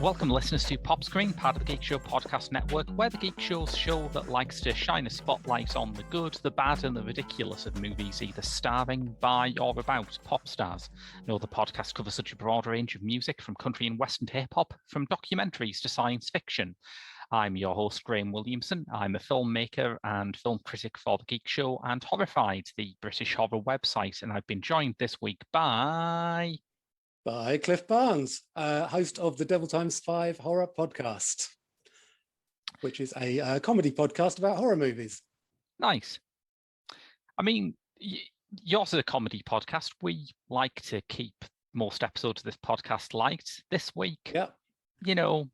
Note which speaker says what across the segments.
Speaker 1: Welcome, listeners, to Pop Screen, part of the Geek Show podcast network, where the Geek Show's show that likes to shine a spotlight on the good, the bad, and the ridiculous of movies, either starring, by, or about pop stars. No, the podcast covers such a broad range of music, from country and western to hip-hop, from documentaries to science fiction. I'm your host, Graham Williamson. I'm a filmmaker and film critic for the Geek Show and Horrified, the British horror website, and I've been joined this week by
Speaker 2: Cliff Barnes, host of the Devil Times 5 horror podcast, which is a comedy podcast about horror movies.
Speaker 1: Nice. I mean, yours is a comedy podcast. We like to keep most episodes of this podcast light. This week, you know,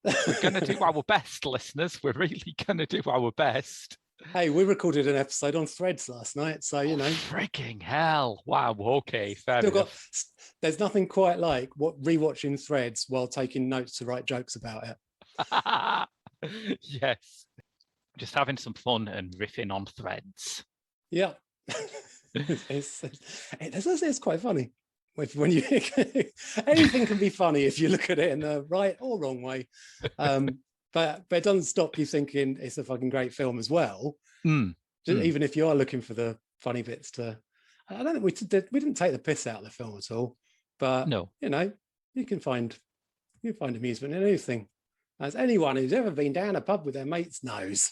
Speaker 1: we're going to do our best, listeners. We're really going to do our best.
Speaker 2: Hey, we recorded an episode on Threads last night, so you know.
Speaker 1: Freaking hell! Wow. Okay, fair enough.
Speaker 2: There's nothing quite like rewatching Threads while taking notes to write jokes about
Speaker 1: it. Yes, just having some fun and riffing on Threads.
Speaker 2: Yeah, it's quite funny. When you anything can be funny if you look at it in the right or wrong way. But it doesn't stop you thinking it's a fucking great film as well. Even if you are looking for the funny bits I don't think we didn't take the piss out of the film at all. But no, you know, you can find amusement in anything, as anyone who's ever been down a pub with their mates knows.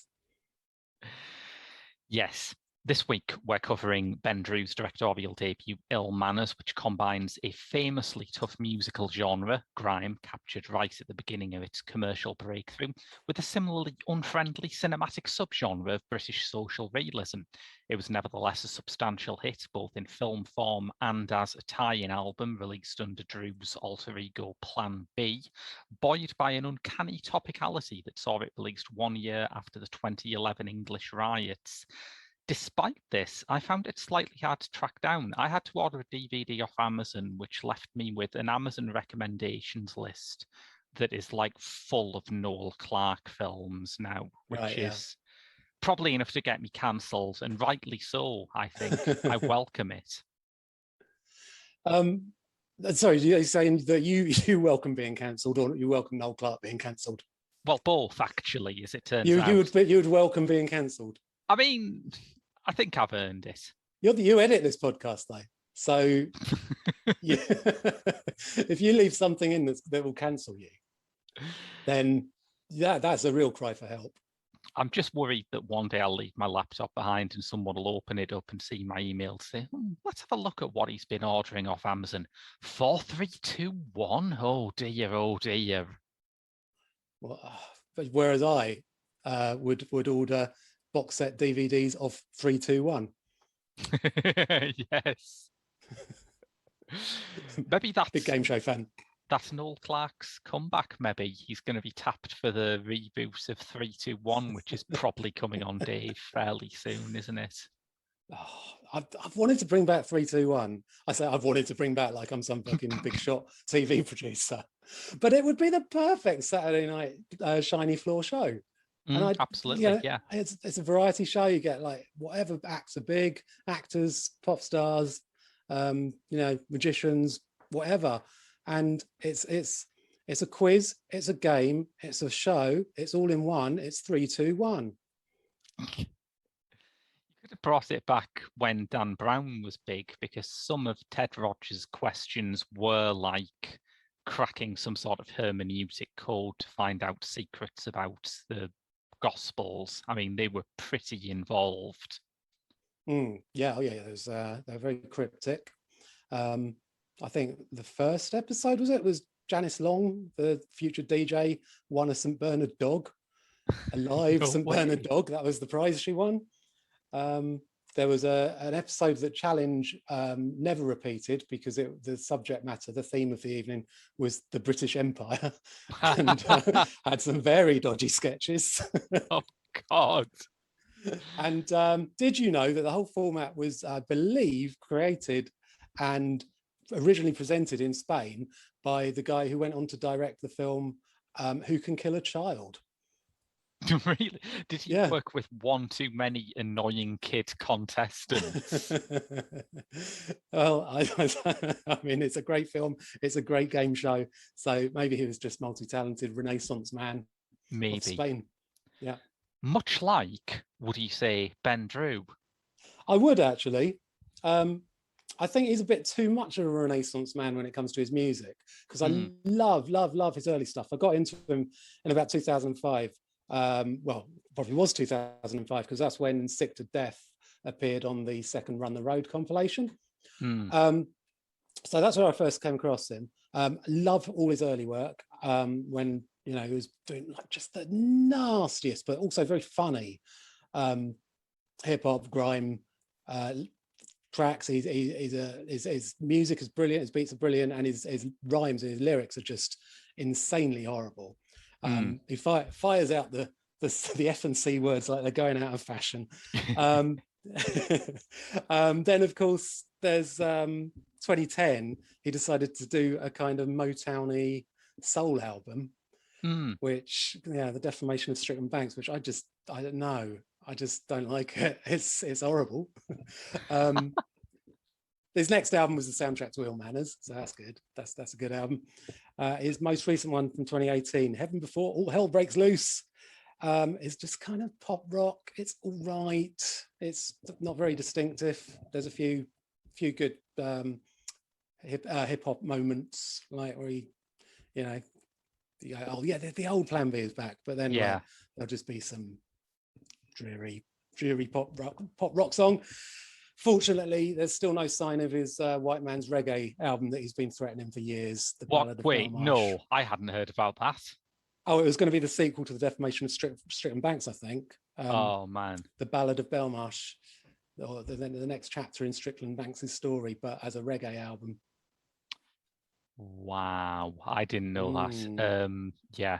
Speaker 1: Yes. This week, we're covering Ben Drew's directorial debut, Manors, which combines a famously tough musical genre, grime, captured right at the beginning of its commercial breakthrough, with a similarly unfriendly cinematic subgenre of British social realism. It was nevertheless a substantial hit, both in film form and as a tie-in album released under Drew's alter ego Plan B, buoyed by an uncanny topicality that saw it released 1 year after the 2011 English riots. Despite this, I found it slightly hard to track down. I had to order a DVD off Amazon, which left me with an Amazon recommendations list that is like full of Noel Clarke films now, which is probably enough to get me cancelled, and rightly so, I think. I welcome it.
Speaker 2: Sorry, are you saying that you welcome being cancelled, or you welcome Noel Clarke being cancelled?
Speaker 1: Well, both, actually, as it turns out.
Speaker 2: You would welcome being cancelled?
Speaker 1: I mean, I think I've earned it.
Speaker 2: You edit this podcast, though. So if you leave something in that will cancel you, then that's a real cry for help.
Speaker 1: I'm just worried that one day I'll leave my laptop behind and someone will open it up and see my email, say, let's have a look at what he's been ordering off Amazon. 4321? Oh dear, oh dear.
Speaker 2: Well, whereas I would order box set DVDs of 321.
Speaker 1: Yes. Maybe that's
Speaker 2: big game show fan.
Speaker 1: That's Noel Clarke's comeback. Maybe he's going to be tapped for the reboot of 321, which is probably coming on Dave fairly soon, isn't it?
Speaker 2: Oh, I've wanted to bring back 321. I say I've wanted to bring back like I'm some fucking big shot TV producer, but it would be the perfect Saturday night shiny floor show. And
Speaker 1: absolutely, yeah.
Speaker 2: It's a variety show. You get like whatever acts are big, actors, pop stars, magicians, whatever. And it's a quiz, it's a game, it's a show, it's all in one. It's 321.
Speaker 1: You could have brought it back when Dan Brown was big, because some of Ted Rogers' questions were like cracking some sort of hermeneutic code to find out secrets about the Gospels. I mean, they were pretty involved.
Speaker 2: They're very cryptic. I think the first episode was Janice Long, the future DJ, won a St. Bernard dog, a live St. Bernard dog. That was the prize she won. There was an episode that Challenge never repeated because the subject matter, the theme of the evening was the British Empire, and had some very dodgy sketches.
Speaker 1: Oh, God.
Speaker 2: And did you know that the whole format was, I believe, created and originally presented in Spain by the guy who went on to direct the film Who Can Kill a Child?
Speaker 1: Really? Did he
Speaker 2: Yeah.
Speaker 1: work with one too many annoying kid contestants?
Speaker 2: Well, I mean, it's a great film. It's a great game show. So maybe he was just multi-talented Renaissance man of
Speaker 1: Maybe.
Speaker 2: Spain. Yeah,
Speaker 1: Much like, would you say, Ben Drew?
Speaker 2: I would actually. I think he's a bit too much of a Renaissance man when it comes to his music, because I
Speaker 1: Mm,
Speaker 2: love his early stuff. I got into him in about 2005. Well, probably was 2005 because that's when Sick to Death appeared on the second Run the Road compilation.
Speaker 1: mm,
Speaker 2: So that's where I first came across him. Love all his early work, when he was doing like just the nastiest, but also very funny hip hop grime tracks. His music is brilliant, his beats are brilliant, and his rhymes and his lyrics are just insanely horrible.
Speaker 1: mm.
Speaker 2: He fires out the F and C words like they're going out of fashion. Um, then of course there's 2010. He decided to do a kind of Motowny soul album,
Speaker 1: Mm.
Speaker 2: which the Defamation of Strickland Banks, which I don't know. I just don't like it. It's horrible. His next album was the soundtrack to Ill Manners, so that's good. That's a good album. His most recent one from 2018, Heaven Before All Hell Breaks Loose, is just kind of pop rock. It's all right. It's not very distinctive. There's a few good hip hop moments, like where he, the old Plan B is back, but then
Speaker 1: Yeah.
Speaker 2: like there'll just be some dreary pop rock song. Fortunately, there's still no sign of his White Man's Reggae album that he's been threatening for years, The
Speaker 1: What?
Speaker 2: Ballad of
Speaker 1: Wait,
Speaker 2: Belmarsh.
Speaker 1: no, I hadn't heard about that.
Speaker 2: Oh, it was going to be the sequel to The Defamation of Strickland Banks, I think.
Speaker 1: Oh, man.
Speaker 2: The Ballad of Belmarsh, or the next chapter in Strickland Banks' story, but as a reggae album.
Speaker 1: Wow, I didn't know
Speaker 2: Mm.
Speaker 1: that. Yeah.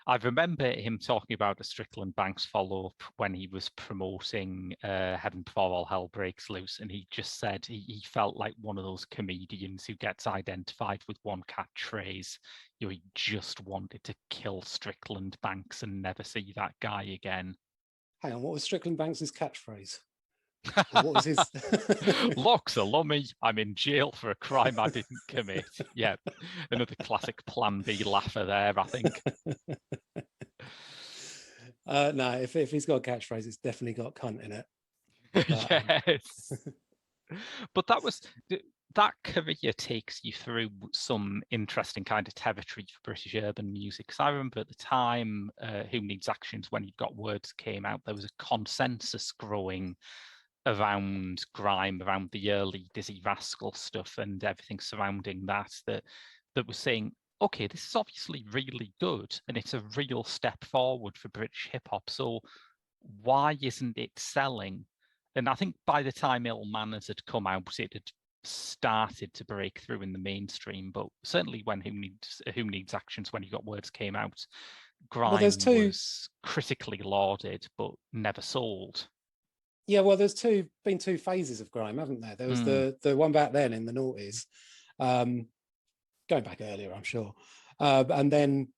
Speaker 1: I remember him talking about the Strickland Banks follow-up when he was promoting Heaven Before All Hell Breaks Loose, and he just said he felt like one of those comedians who gets identified with one catchphrase. He just wanted to kill Strickland Banks and never see that guy again.
Speaker 2: Hang on, what was Strickland Banks' catchphrase? Or what was his?
Speaker 1: Locks a lummy. I'm in jail for a crime I didn't commit. Yeah, another classic Plan B laugher there, I think.
Speaker 2: No, if he's got a catchphrase, it's definitely got cunt in it. But,
Speaker 1: Yes. But that career takes you through some interesting kind of territory for British urban music. Because I remember at the time, Who Needs Actions, when You've Got Words came out, there was a consensus growing around grime, around the early Dizzy Rascal stuff and everything surrounding that was saying, okay, this is obviously really good and it's a real step forward for British hip hop. So why isn't it selling? And I think by the time Ill Manners had come out, it had started to break through in the mainstream. But certainly when Who Needs Actions, When You Got Words came out, grime was critically lauded but never sold.
Speaker 2: Yeah, well, there's been two phases of grime, haven't there? There was the one back then in the noughties, going back earlier, I'm sure, and then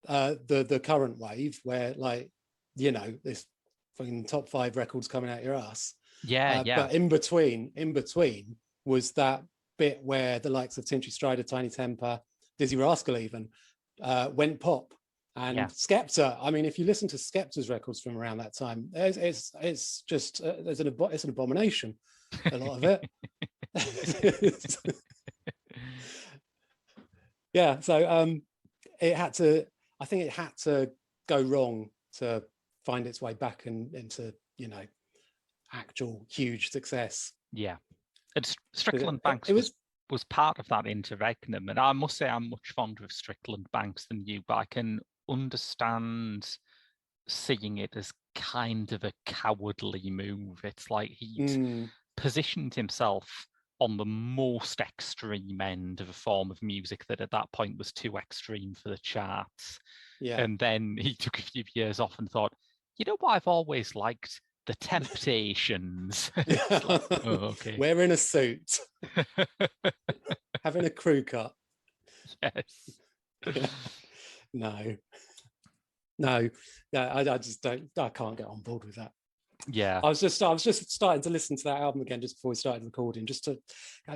Speaker 2: the current wave where, like, this fucking top 5 records coming out your ass.
Speaker 1: Yeah.
Speaker 2: But in between was that bit where the likes of Tinchy Strider, Tiny Temper, Dizzy Rascal even went pop. And Skepta, I mean, if you listen to Skepta's records from around that time, it's just it's an abomination, a lot of it. Yeah, so I think it had to go wrong to find its way back into actual huge success.
Speaker 1: Yeah, and Strickland Banks was part of that interregnum, and I must say I'm much fonder of Strickland Banks than you, but I can understand seeing it as kind of a cowardly move. It's like he'd positioned himself on the most extreme end of a form of music that at that point was too extreme for the charts.
Speaker 2: Yeah.
Speaker 1: And then he took a few years off and thought, you know what I've always liked? The Temptations. Like, oh, okay.
Speaker 2: Wearing a suit. Having a crew cut.
Speaker 1: Yes.
Speaker 2: Yeah. No. yeah, I can't get on board with that.
Speaker 1: Yeah.
Speaker 2: I was just starting to listen to that album again just before we started recording, just to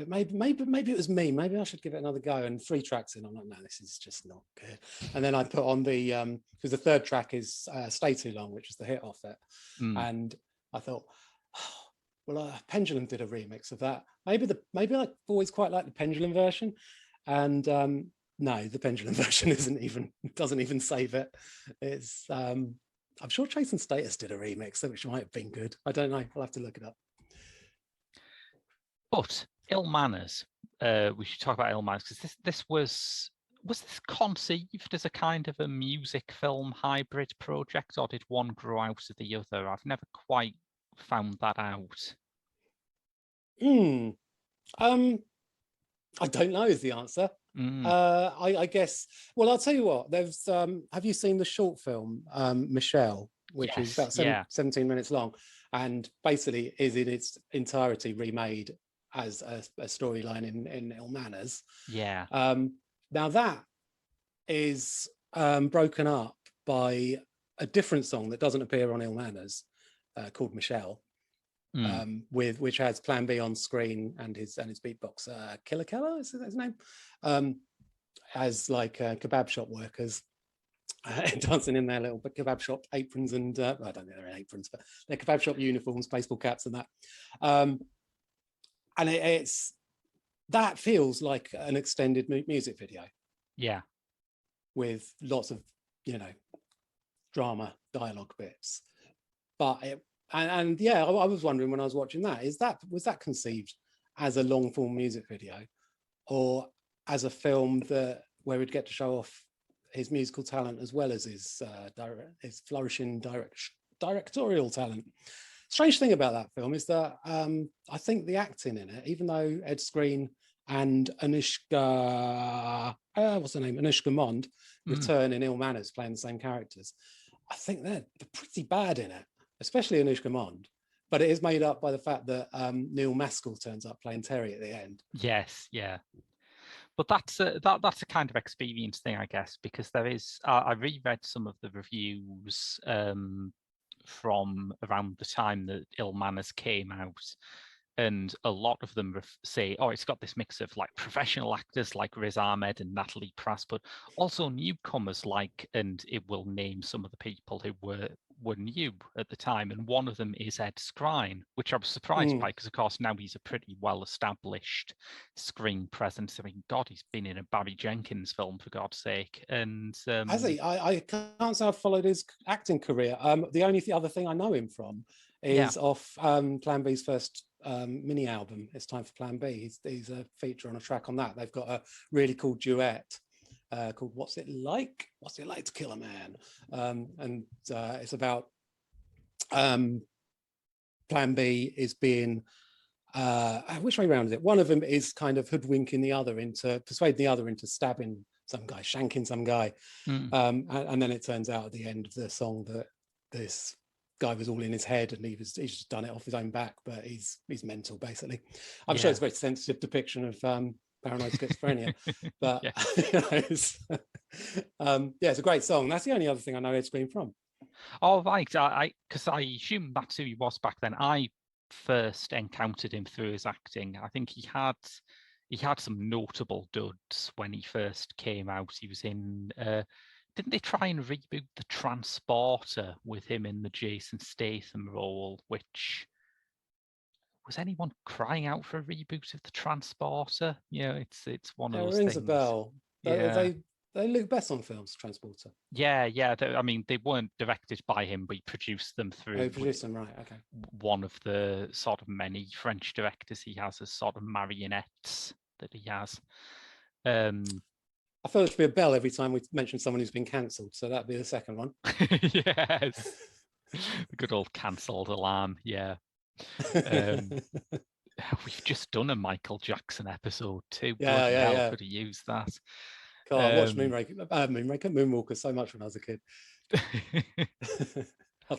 Speaker 2: maybe it was me. Maybe I should give it another go. And 3 tracks in, I'm like, no, this is just not good. And then I put on the because the third track is "Stay Too Long," which is the hit off it, and I thought, oh, well, Pendulum did a remix of that. Maybe I've always quite liked the Pendulum version, and no, the Pendulum version doesn't even save it. It's I'm sure Chase and Status did a remix, which might have been good. I don't know. I'll have to look it up.
Speaker 1: But Ill Manners, we should talk about Ill Manners, because this was this conceived as a kind of a music film hybrid project, or did one grow out of the other? I've never quite found that out.
Speaker 2: I don't know is the answer. I guess. Well, I'll tell you what. There's. Have you seen the short film Michelle, which is about 17 minutes long, and basically is in its entirety remade as a storyline in Ill Manners.
Speaker 1: Yeah.
Speaker 2: Now that is broken up by a different song that doesn't appear on Ill Manners, called Michelle. Which has Plan B on screen and his beatboxer Killer Keller is his name, as like kebab shop workers dancing in their little kebab shop aprons and I don't think they're aprons, but they're kebab shop uniforms, baseball caps and that. And it's that feels like an extended music video.
Speaker 1: Yeah.
Speaker 2: With lots of drama dialogue bits, but it. And yeah, I was wondering when I was watching that, was that conceived as a long form music video, or as a film where he'd get to show off his musical talent as well as his flourishing directorial talent? Strange thing about that film is that I think the acting in it, even though Ed Skrein and Anushka, what's her name, Anushka Mond, return in Ill Manners playing the same characters, I think they're pretty bad in it. Especially Anushka Mond, but it is made up by the fact that Neil Maskell turns up playing Terry at the end.
Speaker 1: Yes, yeah, but that's a kind of experience thing, I guess, because there is. I reread some of the reviews from around the time that Ill Manners came out, and a lot of them say, "Oh, it's got this mix of like professional actors like Riz Ahmed and Natalie Prass, but also newcomers like," and it will name some of the people who were new at the time, and one of them is Ed Skrein, which I was surprised by, because of course now he's a pretty well-established screen presence. I mean, God, he's been in a Barry Jenkins film, for God's sake. And
Speaker 2: has he? I can't say I've followed his acting career. The only other thing I know him from is off Plan B's first mini album, It's Time for Plan B. He's a feature on a track on that. They've got a really cool duet called What's It Like? What's It Like to Kill a Man? And it's about Plan B is being, which way around is it? One of them is kind of hoodwinking the other persuading the other into stabbing some guy, shanking some guy. And then it turns out at the end of the song that this guy was all in his head and he's just done it off his own back, but he's mental, basically. I'm sure it's a very sensitive depiction of paranoid schizophrenia, but it's a great song. That's the only other thing I know Ed Skrein from.
Speaker 1: Oh, right. Because I assume that's who he was back then. I first encountered him through his acting. I think he had some notable duds when he first came out. He was in didn't they try and reboot The Transporter with him in the Jason Statham role, which was anyone crying out for a reboot of The Transporter? Yeah, it's one of those
Speaker 2: rings
Speaker 1: things.
Speaker 2: A bell.
Speaker 1: Yeah.
Speaker 2: They look best on films, Transporter.
Speaker 1: Yeah. I mean, they weren't directed by him, but he produced them through.
Speaker 2: Oh, produced them, right? Okay.
Speaker 1: One of the sort of many French directors he has as sort of marionettes that he has.
Speaker 2: I feel there should be a bell every time we mention someone who's been cancelled, so that'd be the second one.
Speaker 1: Yes, the good old cancelled alarm. Yeah. We've just done a Michael Jackson episode too. Bloody hell, could have used that.
Speaker 2: God, I watched Moonwalker so much when I was a kid.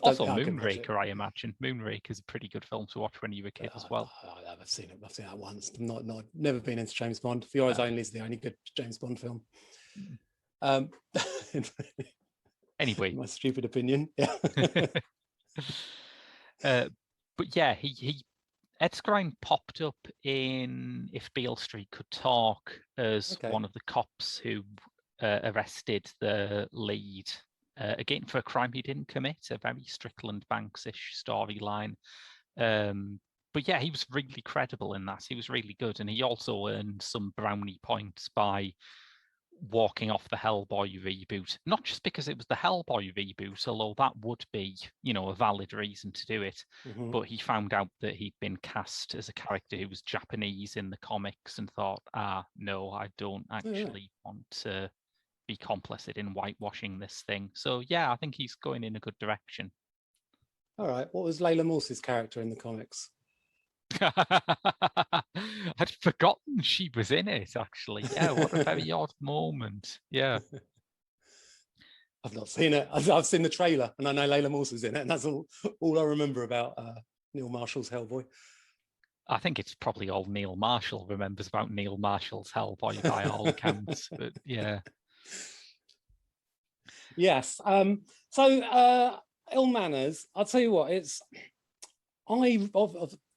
Speaker 1: Also, Moonraker, I imagine. Moonraker is a pretty good film to watch when you were a kid as well.
Speaker 2: I've seen it. I've seen that once. Never been into James Bond. For Eyes Only is the only good James Bond film.
Speaker 1: Anyway,
Speaker 2: my stupid opinion. Yeah.
Speaker 1: but yeah, he Ed Skrein popped up in If Beale Street Could Talk as
Speaker 2: Okay.
Speaker 1: one of the cops who arrested the lead again for a crime he didn't commit, a very Strickland Banks-ish storyline. But yeah, he was really credible in that. He was really good, and he also earned some brownie points by walking off the Hellboy reboot, not just because it was the Hellboy reboot, although that would be, a valid reason to do it, but he found out that he'd been cast as a character who was Japanese in the comics and thought, no, I don't actually want to be complicit in whitewashing this thing. So yeah, I think he's going in a good direction.
Speaker 2: All right. What was Layla Morse's character in the comics?
Speaker 1: I'd forgotten she was in it, actually. Yeah, what a very odd moment. Yeah.
Speaker 2: I've not seen it. I've seen the trailer, and I know Layla Morse was in it, and that's all I remember about Neil Marshall's Hellboy.
Speaker 1: I think it's probably all Neil Marshall remembers about Neil Marshall's Hellboy by all accounts. But yeah.
Speaker 2: Yes. Ill Manors. I'll tell you what.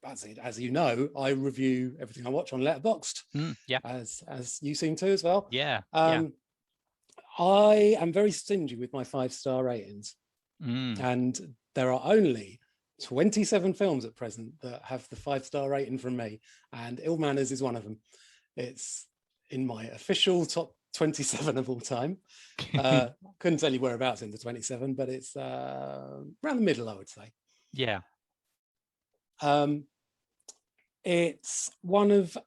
Speaker 2: As you know, I review everything I watch on Letterboxd.
Speaker 1: Yeah.
Speaker 2: As you seem to as well.
Speaker 1: Yeah.
Speaker 2: I am very stingy with my 5-star ratings, and there are only 27 films at present that have the 5-star rating from me, and Ill Manors is one of them. It's in my official top 27 of all time. Couldn't tell you whereabouts in the 27, but it's around the middle, I would say.
Speaker 1: Yeah.
Speaker 2: It's one of,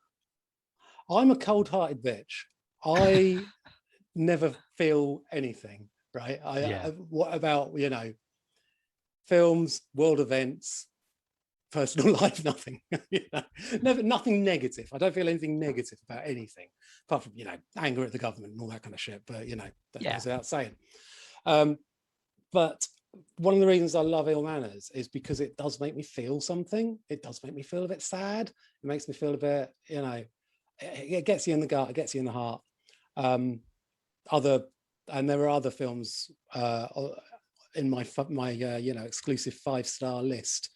Speaker 2: I'm a cold-hearted bitch. I never feel anything, right? What about, films, world events, personal life, nothing. Nothing negative. I don't feel anything negative about anything, apart from, anger at the government and all that kind of shit. But, that goes without saying. But one of the reasons I love Ill Manors is because it does make me feel something. It does make me feel a bit sad. It makes me feel a bit, it gets you in the gut, it gets you in the heart. And there are other films in my exclusive 5-star list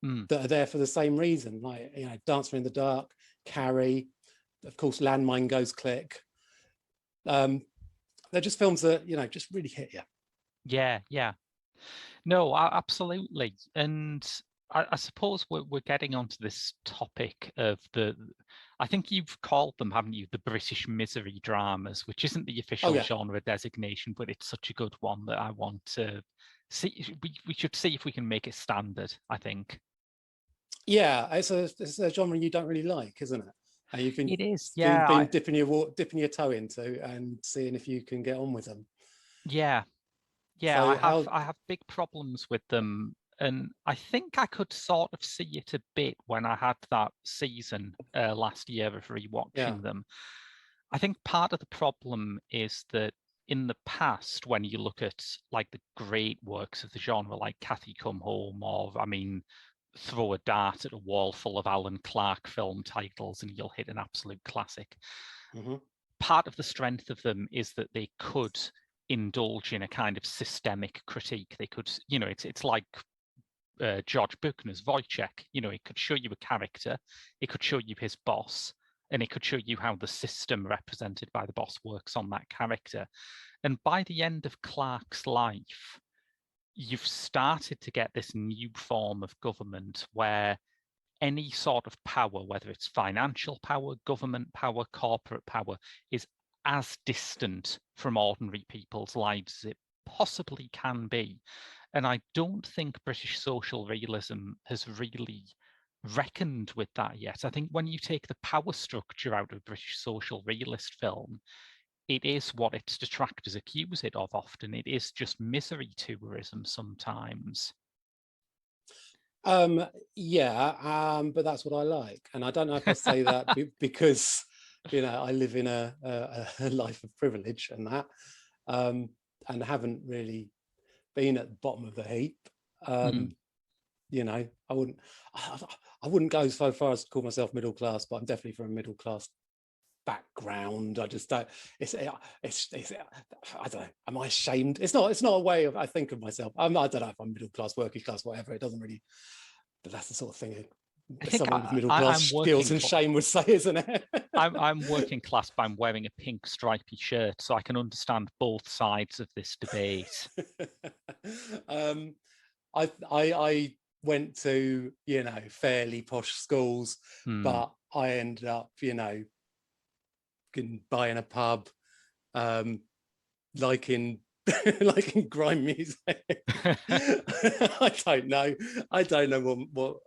Speaker 2: that are there for the same reason, like Dancer in the Dark, Carrie, of course, Landmine Goes Click. They're just films that just really hit you.
Speaker 1: Yeah. No, absolutely. And I suppose we're getting onto this topic of I think you've called them, haven't you, the British misery dramas, which isn't the official genre designation, but it's such a good one that I want to see. We should see if we can make it standard, I think.
Speaker 2: Yeah, it's a genre you don't really like, isn't it? And you've been,
Speaker 1: it is,
Speaker 2: you've been dipping your toe into and seeing if you can get on with them.
Speaker 1: Yeah. So I have big problems with them, and I think I could sort of see it a bit when I had that season last year of rewatching them. I think part of the problem is that in the past, when you look at like the great works of the genre, like Cathy Come Home, or throw a dart at a wall full of Alan Clark film titles and you'll hit an absolute classic. Part of the strength of them is that they could indulge in a kind of systemic critique. They could, it's like George Buchner's Wojciech. It could show you a character, it could show you his boss, and it could show you how the system represented by the boss works on that character. And by the end of Clark's life, you've started to get this new form of government where any sort of power, whether it's financial power, government power, corporate power, is as distant from ordinary people's lives as it possibly can be. And I don't think British social realism has really reckoned with that yet. I think when you take the power structure out of British social realist film, it is what its detractors accuse it of often. It is just misery tourism sometimes.
Speaker 2: But that's what I like. And I don't know if I say that because I live in a life of privilege and that, and haven't really been at the bottom of the heap. I wouldn't go so far as to call myself middle class, but I'm definitely from a middle class background. I just don't. It's I don't know. Am I ashamed? It's not. It's not a way of I think of myself. I don't know if I'm middle class, working class, whatever. It doesn't really. But that's the sort of thing
Speaker 1: I think
Speaker 2: someone with middle
Speaker 1: I'm
Speaker 2: class
Speaker 1: working
Speaker 2: skills and shame would say, isn't it?
Speaker 1: I'm working class, but I'm wearing a pink stripy shirt, so I can understand both sides of this debate.
Speaker 2: I went to fairly posh schools, but I ended up buying a pub, liking liking grime music. I don't know. I don't know what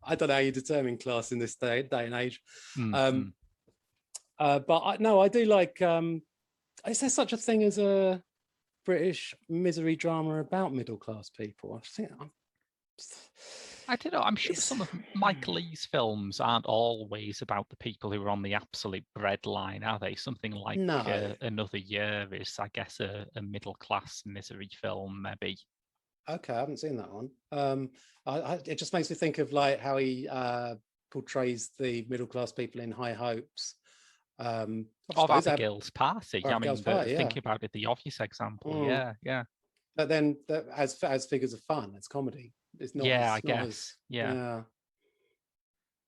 Speaker 2: I don't know how you determine class in this day and age. But no, I do like. Is there such a thing as a British misery drama about middle class people?
Speaker 1: I don't know. I'm sure some of Mike Leigh's films aren't always about the people who are on the absolute breadline, are they? Something like Another Year is, I guess, a middle class misery film, maybe.
Speaker 2: Okay, I haven't seen that one. It just makes me think of like how he portrays the middle class people in High Hopes.
Speaker 1: Of Abigail's Party.
Speaker 2: Abigail's Party,
Speaker 1: thinking about it, the obvious example. Yeah.
Speaker 2: But then, as figures of fun, it's comedy. It's not.
Speaker 1: Yeah, I guess. Yeah.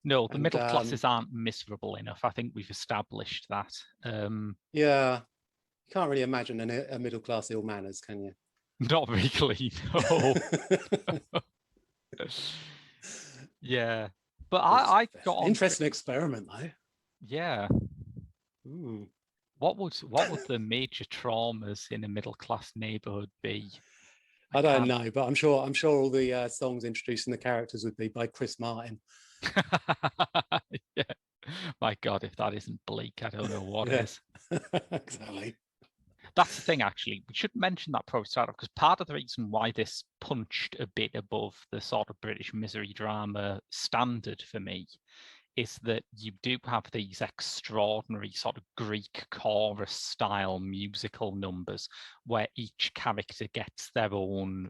Speaker 1: No, the middle classes aren't miserable enough. I think we've established that.
Speaker 2: Yeah, you can't really imagine a middle class ill manners, can you?
Speaker 1: Not really, no. Yeah, but I got on
Speaker 2: interesting experiment though.
Speaker 1: Yeah. What would the major traumas in a middle class neighborhood be?
Speaker 2: I don't know, but I'm sure all the songs introducing the characters would be by Chris Martin.
Speaker 1: Yeah. My God, if that isn't bleak, I don't know what is.
Speaker 2: Exactly.
Speaker 1: That's the thing, actually. We should mention that probably start off, because part of the reason why this punched a bit above the sort of British misery drama standard for me is that you do have these extraordinary sort of Greek chorus style musical numbers where each character gets their own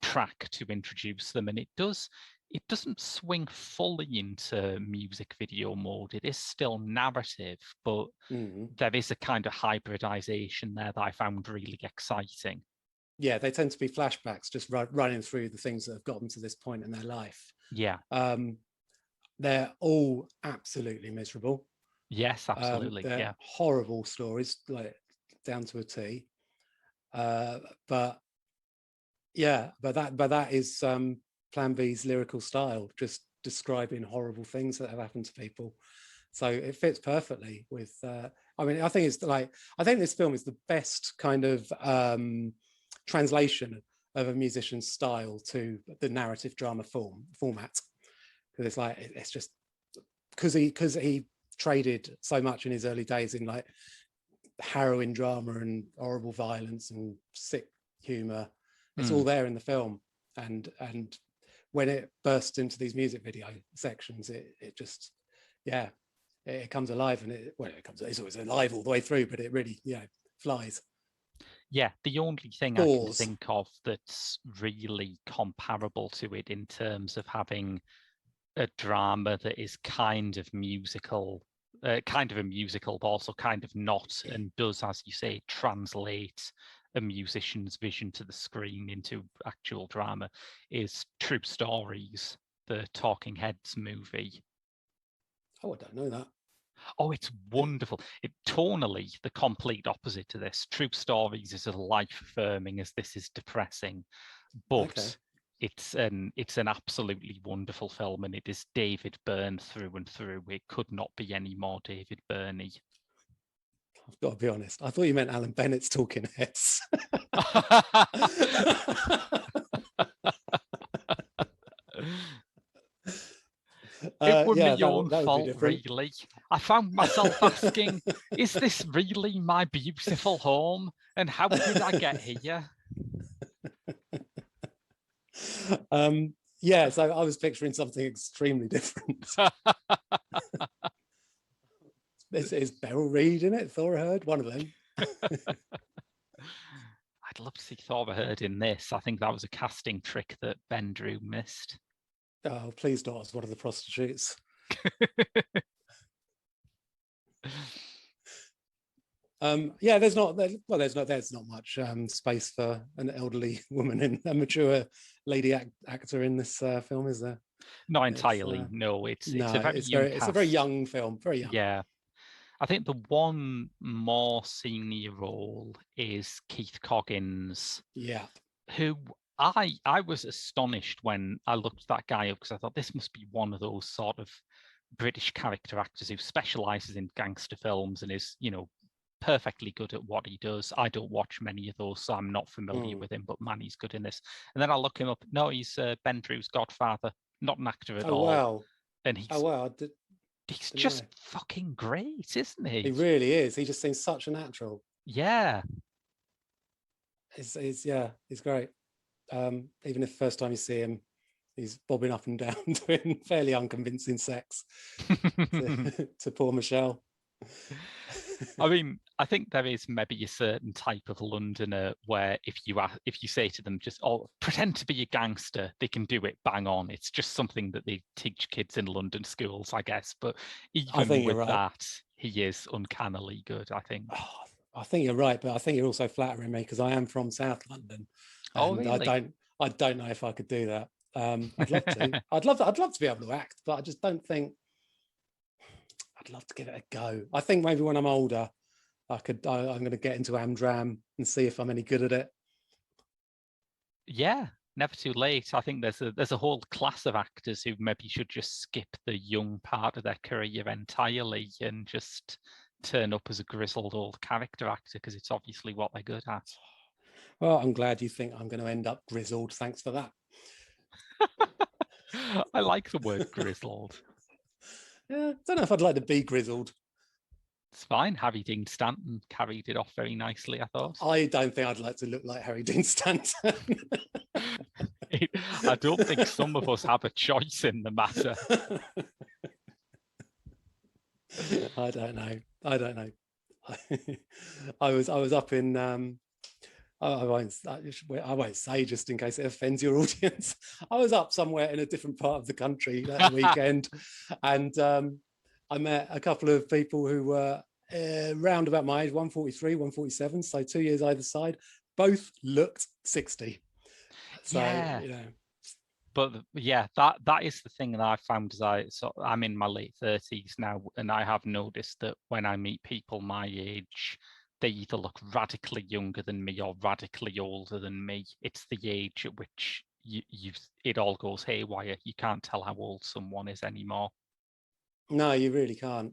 Speaker 1: track to introduce them, and it doesn't swing fully into music video mode. It is still narrative, but there is a kind of hybridization there that I found really exciting.
Speaker 2: Yeah, they tend to be flashbacks, just running through the things that have got them to this point in their life.
Speaker 1: Yeah.
Speaker 2: They're all absolutely miserable.
Speaker 1: Yes, absolutely.
Speaker 2: They're horrible stories, like down to a T. But that is Plan B's lyrical style, just describing horrible things that have happened to people. So it fits perfectly with. I think this film is the best kind of translation of a musician's style to the narrative drama format. Because it's just because he traded so much in his early days in like harrowing drama and horrible violence and sick humor. It's all there in the film, and when it bursts into these music video sections, it just it comes alive, and it's always alive all the way through, but it really flies.
Speaker 1: Yeah, the only thing I can think of that's really comparable to it in terms of having a drama that is kind of musical, kind of a musical, but also kind of not, and does, as you say, translate a musician's vision to the screen into actual drama, is True Stories, the Talking Heads movie.
Speaker 2: Oh, I don't know that.
Speaker 1: Oh, it's wonderful. Tonally, the complete opposite to this. True Stories is as life-affirming as this is depressing, but it's an absolutely wonderful film, and it is David Byrne through and through. It could not be any more David Byrne-y.
Speaker 2: I've got to be honest. I thought you meant Alan Bennett's Talking Heads.
Speaker 1: It would be your own fault, really. I found myself asking, is this really my beautiful home? And how did I get here?
Speaker 2: So I was picturing something extremely different. Is Beryl Reid in it? Thora Hird? One of them.
Speaker 1: I'd love to see Thora Hird in this. I think that was a casting trick that Ben Drew missed.
Speaker 2: Oh, please not as one of the prostitutes. Yeah, there's not much space for an elderly woman and a mature lady actor in this film, is there?
Speaker 1: Not entirely. No, it's
Speaker 2: No,
Speaker 1: a very young
Speaker 2: it's a very
Speaker 1: cast.
Speaker 2: young film, very young.
Speaker 1: Yeah. I think the one more senior role is Keith Coggins,
Speaker 2: Yeah.
Speaker 1: who I was astonished when I looked that guy up, because I thought this must be one of those sort of British character actors who specializes in gangster films and is, perfectly good at what he does. I don't watch many of those, so I'm not familiar with him, but man, he's good in this. And then I look him up. No, he's Ben Drew's godfather, not an actor at
Speaker 2: Oh
Speaker 1: all.
Speaker 2: wow.
Speaker 1: And
Speaker 2: Oh wow.
Speaker 1: he's
Speaker 2: Didn't
Speaker 1: just
Speaker 2: know.
Speaker 1: fucking great, isn't he?
Speaker 2: He really is. He just seems such a natural.
Speaker 1: Yeah.
Speaker 2: He's great. Even if the first time you see him, he's bobbing up and down doing fairly unconvincing sex to poor Michelle.
Speaker 1: I mean, I think there is maybe a certain type of Londoner where if you say to them just pretend to be a gangster, they can do it bang on. It's just something that they teach kids in London schools, I guess. But even with that, he is uncannily good, I think.
Speaker 2: Oh, I think you're right, but I think you're also flattering me because I am from South London, and
Speaker 1: really?
Speaker 2: I don't know if I could do that. I'd love to. I'd love to be able to act, but I just don't think. I'd love to give it a go. I think maybe when I'm older, I'm going to get into Amdram and see if I'm any good at it.
Speaker 1: Yeah, never too late. I think there's a whole class of actors who maybe should just skip the young part of their career entirely and just turn up as a grizzled old character actor, because it's obviously what they're good at.
Speaker 2: Well, I'm glad you think I'm going to end up grizzled. Thanks for that.
Speaker 1: I like the word grizzled.
Speaker 2: Yeah, I don't know if I'd like to be grizzled.
Speaker 1: It's fine. Harry Dean Stanton carried it off very nicely, I thought.
Speaker 2: I don't think I'd like to look like Harry Dean Stanton.
Speaker 1: I don't think some of us have a choice in the matter.
Speaker 2: I don't know. I was up in I won't say just in case it offends your audience. I was up somewhere in a different part of the country that weekend, and I met a couple of people who were round about my age, 143, 147, so 2 years either side. Both looked 60. So,
Speaker 1: yeah. But yeah, that is the thing that I found I'm in my late 30s now, and I have noticed that when I meet people my age, they either look radically younger than me or radically older than me. It's the age at which it all goes haywire. You can't tell how old someone is anymore.
Speaker 2: No, you really can't.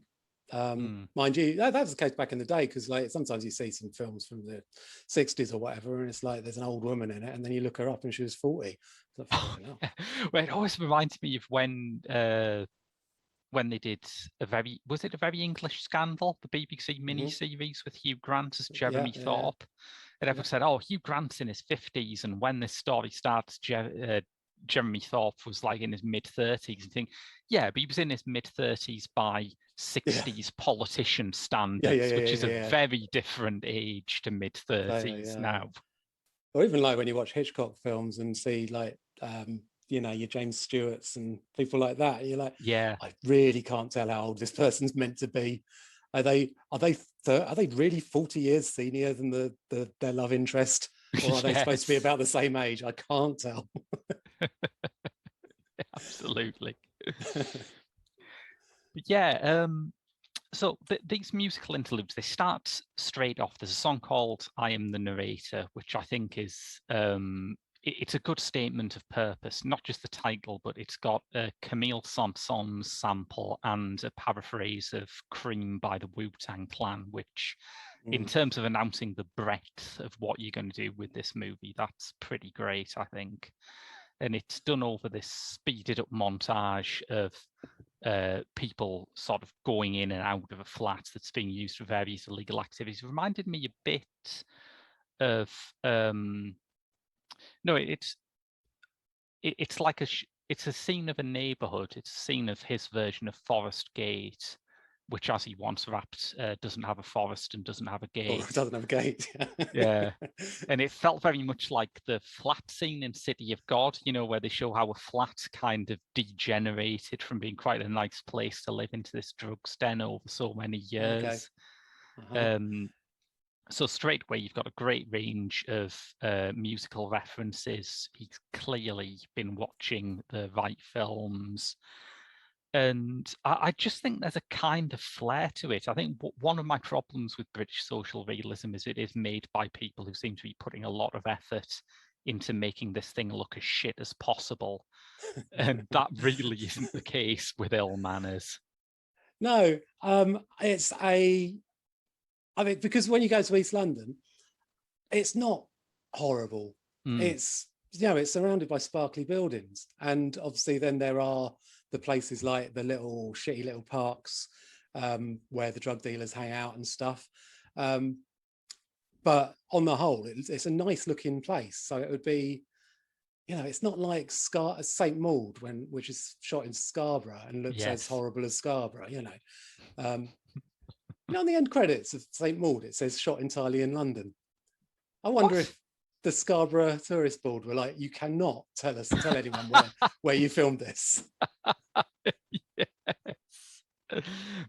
Speaker 2: Mind you, that was the case back in the day, because like sometimes you see some films from the 60s or whatever, and it's like there's an old woman in it, and then you look her up and she was 40. Like,
Speaker 1: well, it always reminds me of when they did a very English Scandal, the BBC miniseries with Hugh Grant as Jeremy Thorpe. And everyone said, oh, Hugh Grant's in his 50s. And when this story starts, Jeremy Thorpe was like in his mid-30s. And think, yeah, but he was in his mid-30s by 60s politician standards, which is a very different age to mid-30s now.
Speaker 2: Or even like when you watch Hitchcock films and see like, your James Stewarts and people like that, you're like,
Speaker 1: yeah,
Speaker 2: I really can't tell how old this person's meant to be. Are they really 40 years senior than their love interest, or are they supposed to be about the same age? I can't tell.
Speaker 1: Absolutely. But yeah, so these musical interludes, they start straight off. There's a song called "I Am the Narrator," which I think is it's a good statement of purpose, not just the title, but it's got a Camille Saint-Saëns sample and a paraphrase of Cream by the Wu-Tang Clan, which in terms of announcing the breadth of what you're going to do with this movie, that's pretty great, I think. And it's done over this speeded up montage of people sort of going in and out of a flat that's being used for various illegal activities. It reminded me a bit of no, it's like it's a scene of a neighborhood. It's a scene of his version of Forest Gate, which, as he once rapped, doesn't have a forest and doesn't have a gate.
Speaker 2: Or it doesn't have a gate.
Speaker 1: Yeah. And it felt very much like the flat scene in City of God, where they show how a flat kind of degenerated from being quite a nice place to live into this drugs den over so many years.
Speaker 2: Okay.
Speaker 1: So straight away, you've got a great range of musical references. He's clearly been watching the right films. And I just think there's a kind of flair to it. I think one of my problems with British social realism is it is made by people who seem to be putting a lot of effort into making this thing look as shit as possible. And that really isn't the case with Ill Manners.
Speaker 2: No, it's I mean, because when you go to East London, it's not horrible.
Speaker 1: Mm,
Speaker 2: It's, you know, it's surrounded by sparkly buildings, and obviously then there are the places like the little shitty little parks where the drug dealers hang out and stuff. Um, but on the whole, it's a nice looking place. So it would be, you know, it's not like St Maud, which is shot in Scarborough and looks as
Speaker 1: yes.
Speaker 2: horrible as Scarborough. Um, you know, on the end credits of St Maud, it says shot entirely in London. I wonder
Speaker 1: What?
Speaker 2: if the Scarborough Tourist Board were like, you cannot tell anyone where you filmed this.
Speaker 1: Yes.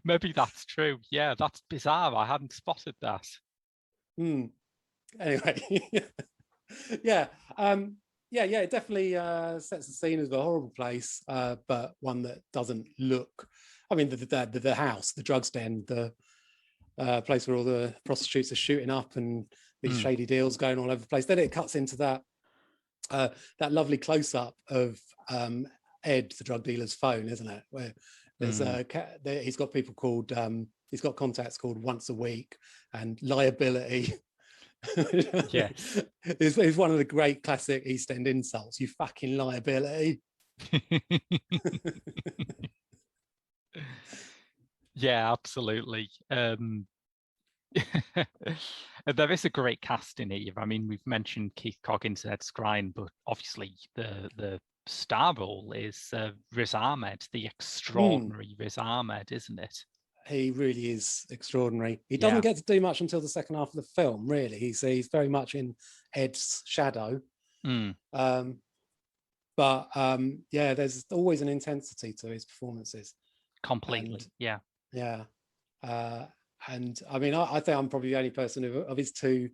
Speaker 1: Maybe that's true. Yeah, that's bizarre. I hadn't spotted that.
Speaker 2: Hmm. Anyway, yeah, yeah. It definitely sets the scene as a horrible place, but one that doesn't look. I mean, the house, the drugs den, the place where all the prostitutes are shooting up and these
Speaker 1: Mm,
Speaker 2: shady deals going all over the place. Then it cuts into that lovely close up of Ed, the drug dealer's phone, isn't it? Where there's
Speaker 1: mm,
Speaker 2: he's got people called he's got contacts called Once a Week and Liability.
Speaker 1: yes.
Speaker 2: It's one of the great classic East End insults. You fucking liability.
Speaker 1: Yeah, absolutely. There is a great cast in here. I mean, we've mentioned Keith Coggins and Ed Skrein, but obviously the star role is Riz Ahmed, the
Speaker 2: Mm,
Speaker 1: extraordinary Riz Ahmed, isn't it?
Speaker 2: he really is extraordinary. He doesn't
Speaker 1: Yeah.
Speaker 2: get to do much until the second half of the film. Really, he's very much in Ed's shadow.
Speaker 1: Mm,
Speaker 2: Um, yeah, there's always an intensity to his performances, and
Speaker 1: completely. Yeah.
Speaker 2: yeah, uh, and I mean, I think I'm probably the only person of his two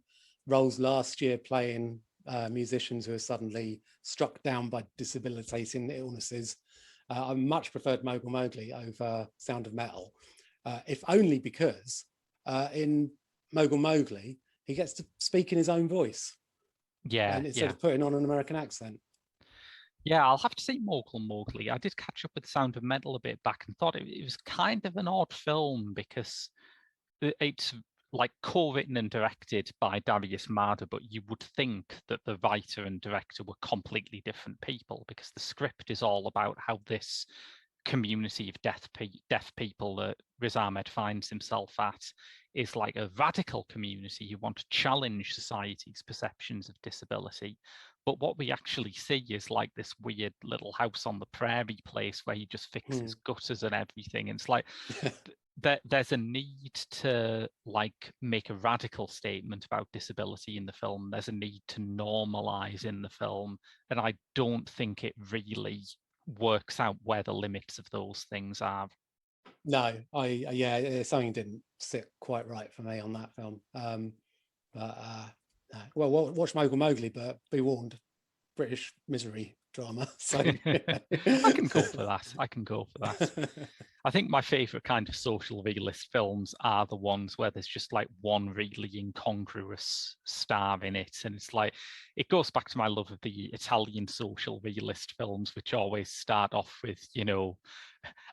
Speaker 2: roles last year playing musicians who are suddenly struck down by debilitating illnesses. I much preferred Mogul Mowgli over Sound of Metal, if only because in Mogul Mowgli he gets to speak in his own voice
Speaker 1: Yeah.
Speaker 2: and instead
Speaker 1: Yeah.
Speaker 2: of putting on an American accent.
Speaker 1: Yeah, I'll have to say Mogul Mowgli. I did catch up with Sound of Metal a bit back and thought it was kind of an odd film because it's like co-written and directed by Darius Marder, but you would think that the writer and director were completely different people because the script is all about how this community of deaf people that Riz Ahmed finds himself at is like a radical community who want to challenge society's perceptions of disability. But what we actually see is like this weird little house on the prairie place where he just fixes gutters and everything. And it's like there's a need to like make a radical statement about disability in the film. There's a need to normalize in the film, and I don't think it really works out where the limits of those things are.
Speaker 2: No, yeah, something didn't sit quite right for me on that film. But no. Well, watch Mogul Mowgli, but be warned, British misery drama. So
Speaker 1: I can go for that. I can go for that. I think my favorite kind of social realist films are the ones where there's just like one really incongruous star in it. And it's like, it goes back to my love of the Italian social realist films, which always start off with, you know,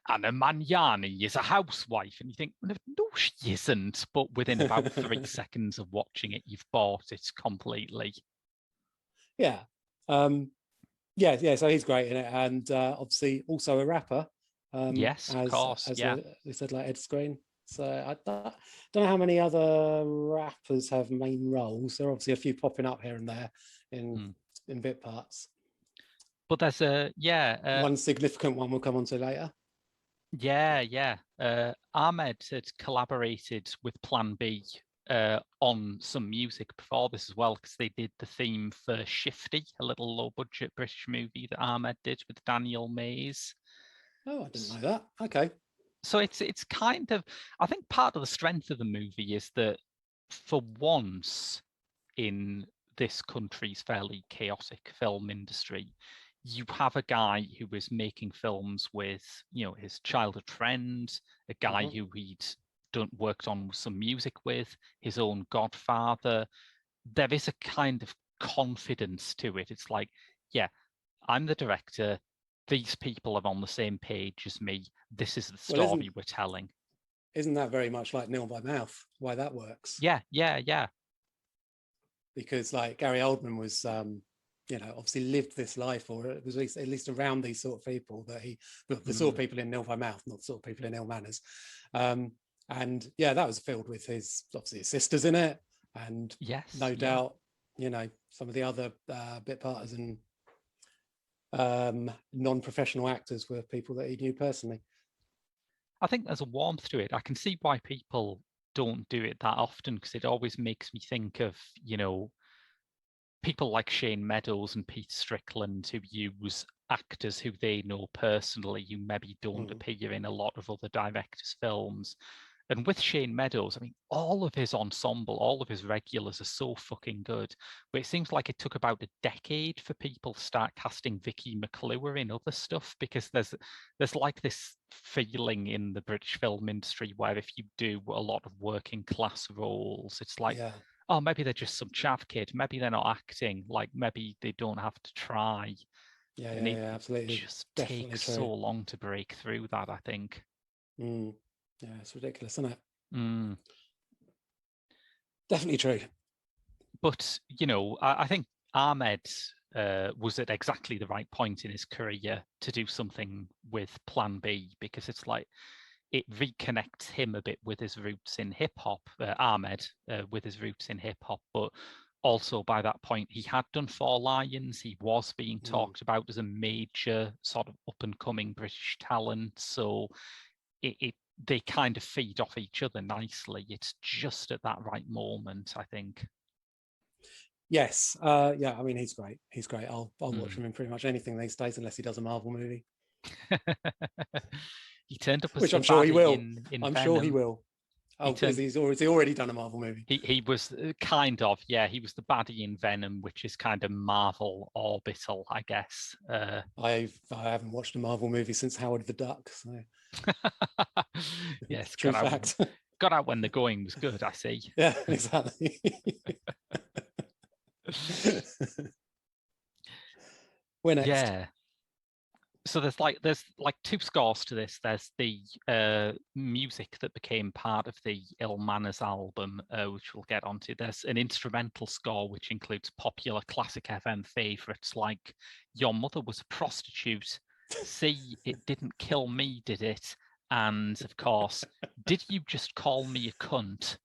Speaker 1: Anna Magnani is a housewife. And you think, no, she isn't. But within about 3 seconds of watching it, you've bought it completely.
Speaker 2: yeah, yeah. So he's great in it, and obviously also a rapper,
Speaker 1: Yes, of course.
Speaker 2: as
Speaker 1: Yeah.
Speaker 2: they said, like Ed Skrein. So I don't know how many other rappers have main roles. There are obviously a few popping up here and there in
Speaker 1: Mm.
Speaker 2: in bit parts.
Speaker 1: But there's a, yeah,
Speaker 2: One significant one we'll come on to later.
Speaker 1: yeah. Ahmed had collaborated with Plan B on some music before this as well, because they did the theme for Shifty, a little low budget British movie that Ahmed did with Daniel Mays.
Speaker 2: Oh, I didn't know that. Okay.
Speaker 1: So it's kind of, I think part of the strength of the movie is that for once in this country's fairly chaotic film industry, you have a guy who is making films with, his childhood friend, a guy who he'd worked on some music with, his own godfather. There is a kind of confidence to it. It's like, yeah, I'm the director. These people are on the same page as me. This is the story we're telling.
Speaker 2: Isn't that very much like Nil by Mouth? Why that works?
Speaker 1: Yeah.
Speaker 2: Because like Gary Oldman was, obviously lived this life, or it was at least around these sort of people that the sort of people in Nil by Mouth, not the sort of people in Ill Manners. And yeah, that was filled with obviously his sisters in it, and no doubt, some of the other bit parters and non-professional actors were people that he knew personally.
Speaker 1: I think there's a warmth to it. I can see why people don't do it that often, because it always makes me think of, people like Shane Meadows and Pete Strickland, who use actors who they know personally, who maybe don't appear in a lot of other directors' films. And with Shane Meadows, I mean, all of his ensemble, all of his regulars are so fucking good. But it seems like it took about a decade for people to start casting Vicky McClure in other stuff, because there's like this feeling in the British film industry where if you do a lot of working class roles, it's like, oh, maybe they're just some chav kid. Maybe they're not acting. Like maybe they don't have to try.
Speaker 2: Yeah, absolutely.
Speaker 1: It just takes so long to break through that, I think.
Speaker 2: Yeah, it's ridiculous, isn't it?
Speaker 1: Mm.
Speaker 2: Definitely true.
Speaker 1: But, I think Ahmed was at exactly the right point in his career to do something with Plan B, because it's like, it reconnects him a bit with his roots in hip hop, Ahmed with his roots in hip hop. But also by that point, he had done Four Lions. He was being talked about as a major sort of up and coming British talent. So they kind of feed off each other nicely. It's just at that right moment, I think.
Speaker 2: Yes. Yeah, I mean, he's great. He's great. I'll watch him in pretty much anything these days, unless he does a Marvel movie.
Speaker 1: He turned up as
Speaker 2: which
Speaker 1: the
Speaker 2: I'm sure he will.
Speaker 1: in
Speaker 2: I'm
Speaker 1: Venom.
Speaker 2: sure he will. Oh, because he's already done a Marvel movie.
Speaker 1: He was kind of, yeah, he was the baddie in Venom, which is kind of Marvel orbital, I guess.
Speaker 2: I haven't watched a Marvel movie since Howard the Duck. So.
Speaker 1: Yes,
Speaker 2: true fact.
Speaker 1: Got out when the going was good, I see.
Speaker 2: Yeah, exactly. Where next?
Speaker 1: Yeah. So there's like two scores to this. There's the music that became part of the Ill Manners album, which we'll get onto. There's an instrumental score which includes popular classic FM favourites like "Your Mother Was a Prostitute," "See, It Didn't Kill Me, Did It?" and of course, "Did You Just Call Me a Cunt?"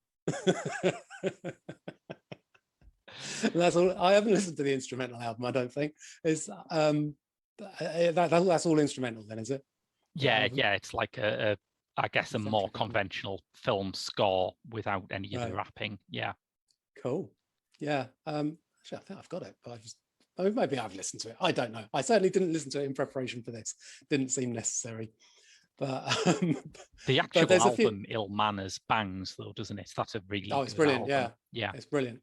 Speaker 2: That's all. I haven't listened to the instrumental album. I don't think it's that's all instrumental. Then is it?
Speaker 1: Yeah, it's like I guess a more conventional film score without any of the rapping. Yeah.
Speaker 2: Cool. Yeah. Actually, I think I've got it, but maybe I've listened to it. I don't know. I certainly didn't listen to it in preparation for this. Didn't seem necessary. But
Speaker 1: the actual album, Ill Manners, bangs though, doesn't it? That's a really
Speaker 2: it's brilliant.
Speaker 1: Album.
Speaker 2: Yeah, it's brilliant.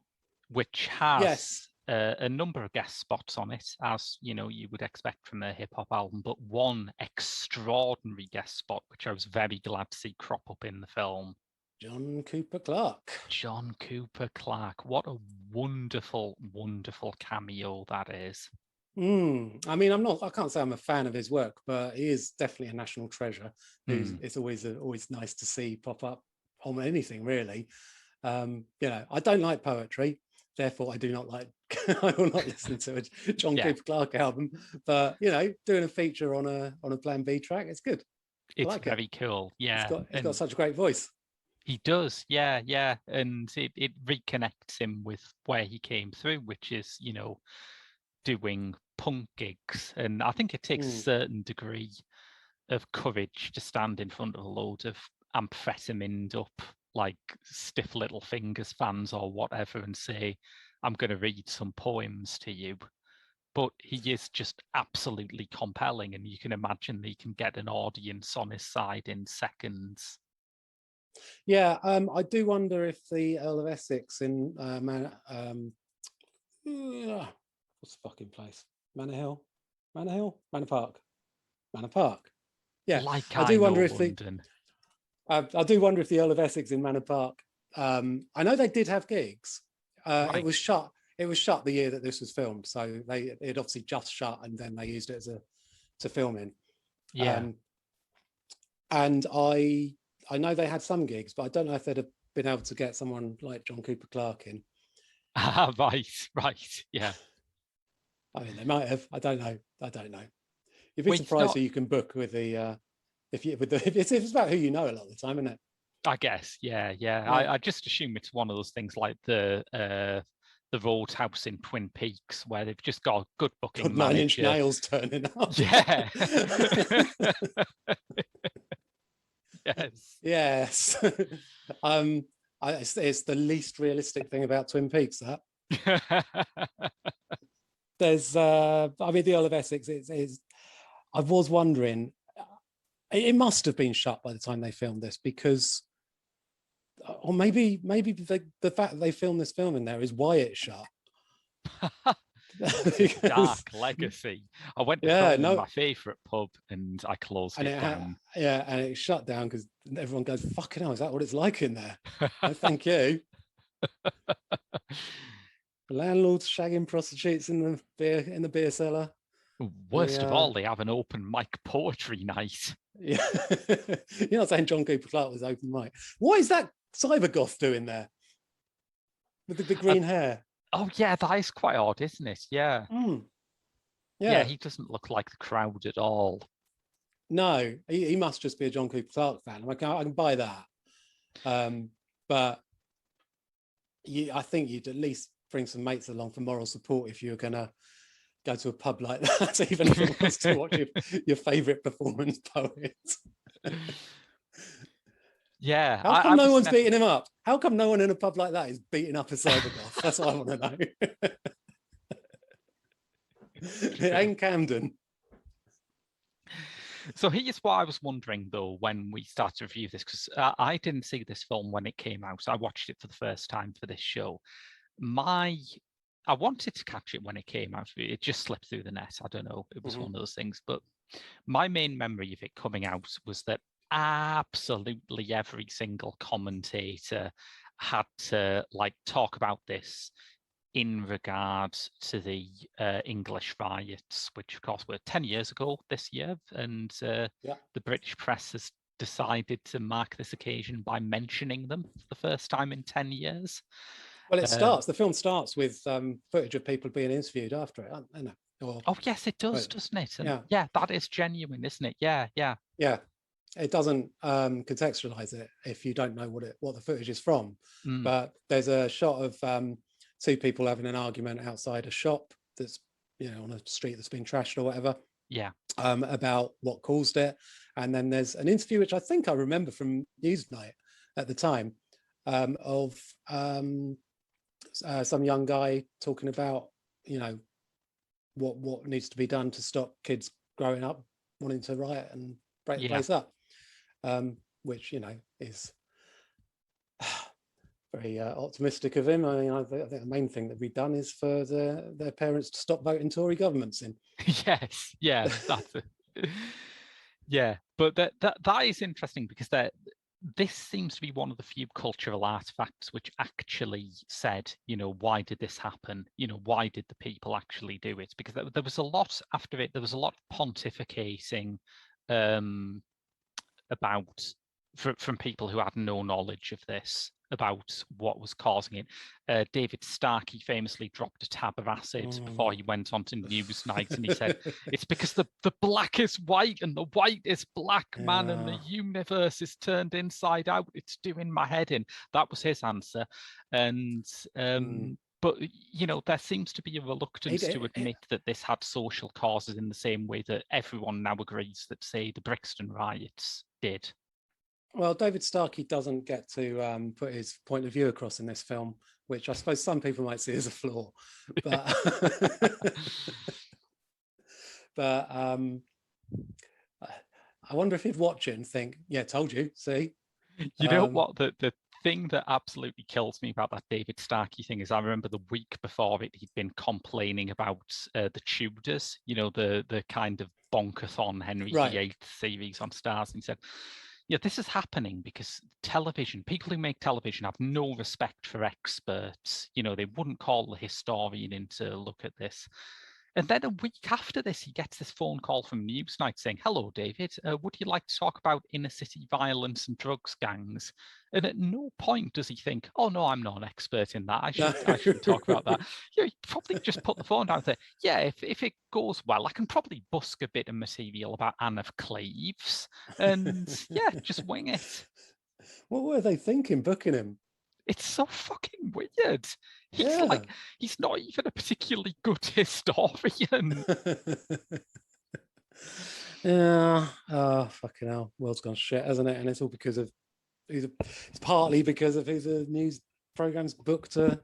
Speaker 1: Which has a number of guest spots on it, as you would expect from a hip hop album, but one extraordinary guest spot, which I was very glad to see crop up in the film.
Speaker 2: John Cooper Clarke.
Speaker 1: John Cooper Clarke. What a wonderful, wonderful cameo that is.
Speaker 2: I mean, I can't say I'm a fan of his work, but he is definitely a national treasure. It's always nice to see pop up on anything, really. I don't like poetry, therefore I do not like. I will not listen to a John Cooper Clarke album, but doing a feature on a Plan B track, it's good.
Speaker 1: It's very cool. Yeah,
Speaker 2: he's got such a great voice.
Speaker 1: He does, yeah, and it reconnects him with where he came through, which is doing punk gigs. And I think it takes a certain degree of courage to stand in front of a load of amphetamine up, like Stiff Little Fingers fans or whatever, and say, I'm going to read some poems to you. But he is just absolutely compelling, and you can imagine that he can get an audience on his side in seconds.
Speaker 2: Yeah, I do wonder if the Earl of Essex in what's the fucking place? Manor Hill, Manor Park, Manor Park. Yeah,
Speaker 1: Like
Speaker 2: I
Speaker 1: I
Speaker 2: do
Speaker 1: know
Speaker 2: wonder if the
Speaker 1: London.
Speaker 2: I do wonder if the Earl of Essex in Manor Park. I know they did have gigs. It
Speaker 1: Right.
Speaker 2: was shut. It was shut the year that this was filmed, so it obviously just shut, and then they used it as a to film in.
Speaker 1: Yeah.
Speaker 2: Um, and I know they had some gigs, but I don't know if they'd have been able to get someone like John Cooper Clarke in.
Speaker 1: Right. Right. Yeah.
Speaker 2: I mean, they might have. I don't know. I don't know. You'd be
Speaker 1: Well, it's
Speaker 2: surprised
Speaker 1: not.
Speaker 2: who you can book with the if it's about who you know a lot of the time, isn't it?
Speaker 1: I guess. Yeah. Yeah.
Speaker 2: Yeah.
Speaker 1: I just assume it's one of those things like the Roadhouse in Twin Peaks, where they've just got a good booking
Speaker 2: Got 9 Inch
Speaker 1: manager.
Speaker 2: Nails turning up.
Speaker 1: Yeah. Yes.
Speaker 2: Yes. um, it's the least realistic thing about Twin Peaks. That there's, I mean, the Earl of Essex is. I was wondering, it must have been shut by the time they filmed this because, or maybe the fact that they filmed this film in there is why it's shut.
Speaker 1: It's a
Speaker 2: Because,
Speaker 1: dark legacy. I went to
Speaker 2: yeah,
Speaker 1: film in
Speaker 2: no,
Speaker 1: my favourite pub and I closed
Speaker 2: and
Speaker 1: it down.
Speaker 2: yeah, and it shut down because everyone goes, "Fucking hell, is that what it's like in there?" No, thank you. Landlords shagging prostitutes in the beer cellar.
Speaker 1: Worst of
Speaker 2: The
Speaker 1: all, they have an open mic poetry night.
Speaker 2: yeah, you're not saying John Cooper Clarke was open mic. What is that cybergoth doing there with the
Speaker 1: Uh,
Speaker 2: green hair?
Speaker 1: oh yeah, that is quite odd, isn't it? Yeah.
Speaker 2: Mm,
Speaker 1: Yeah,
Speaker 2: yeah,
Speaker 1: he doesn't look like the crowd at all.
Speaker 2: no, he must just be a John Cooper Clarke fan. I can buy that, but I think you'd at least bring some mates along for moral support if you were gonna go to a pub like that, even if it was to watch your favorite performance poet.
Speaker 1: Yeah,
Speaker 2: How
Speaker 1: I
Speaker 2: come no
Speaker 1: was
Speaker 2: one's
Speaker 1: never.
Speaker 2: beating him up? How come no one in a pub like that is beating up a cybergoth? That's what I want to know. It ain't Camden.
Speaker 1: So here's what I was wondering though when we started to review this, because I didn't see this film when it came out. So I watched it for the first time for this show. I wanted to catch it when it came out. It just slipped through the net. I don't know. It was one of those things. But my main memory of it coming out was that absolutely every single commentator had to like talk about this in regards to the English riots, which of course were 10 years ago this year. And
Speaker 2: Yeah.
Speaker 1: the British press has decided to mark this occasion by mentioning them for the first time in 10 years.
Speaker 2: Well, the film starts with footage of people being interviewed after it, I know.
Speaker 1: Oh, yes, it does, doesn't it? And yeah, that is genuine, isn't it? Yeah, yeah.
Speaker 2: Yeah. It doesn't contextualize it if you don't know what the footage is from. But there's a shot of two people having an argument outside a shop that's on a street that's been trashed or whatever.
Speaker 1: Yeah.
Speaker 2: About what caused it. And then there's an interview which I think I remember from Newsnight at the time of some young guy talking about what needs to be done to stop kids growing up wanting to riot and break the place up, which is very optimistic of him. I mean, I think the main thing that we've done is for their parents to stop voting Tory governments in.
Speaker 1: Yes, yeah, that's it. Yeah, but that is interesting because this seems to be one of the few cultural artifacts which actually said, why did this happen? Why did the people actually do it? Because there was a lot after it. There was a lot of pontificating about from people who had no knowledge of this, about what was causing it. David Starkey famously dropped a tab of acid before he went on to Newsnight, and he said, it's because the black is white and the white is black, man, and the universe is turned inside out. It's doing my head in. That was his answer. And but there seems to be a reluctance to admit that this had social causes in the same way that everyone now agrees that, say, the Brixton riots did.
Speaker 2: Well, David Starkey doesn't get to put his point of view across in this film, which I suppose some people might see as a flaw. But but I wonder if he'd watch it and think, "Yeah, told you." See,
Speaker 1: You know what? The thing that absolutely kills me about that David Starkey thing is I remember the week before it, he'd been complaining about the Tudors, the kind of bonkathon Henry
Speaker 2: Right.
Speaker 1: VIII series on Stars. And he said, yeah, this is happening because television, people who make television have no respect for experts. They wouldn't call the historian in to look at this. And then a week after this, he gets this phone call from Newsnight saying, hello, David, would you like to talk about inner city violence and drugs gangs? And at no point does he think, oh, no, I'm not an expert in that. I shouldn't talk about that. He probably just put the phone down and say, yeah, if it goes well, I can probably busk a bit of material about Anne of Cleves. And yeah, just wing it.
Speaker 2: What were they thinking, booking him?
Speaker 1: It's so fucking weird. He's
Speaker 2: Yeah.
Speaker 1: he's not even a particularly good historian.
Speaker 2: Yeah. Oh, fucking hell. World's gone shit, hasn't it? And it's all because of it's partly because of who the news programs booked to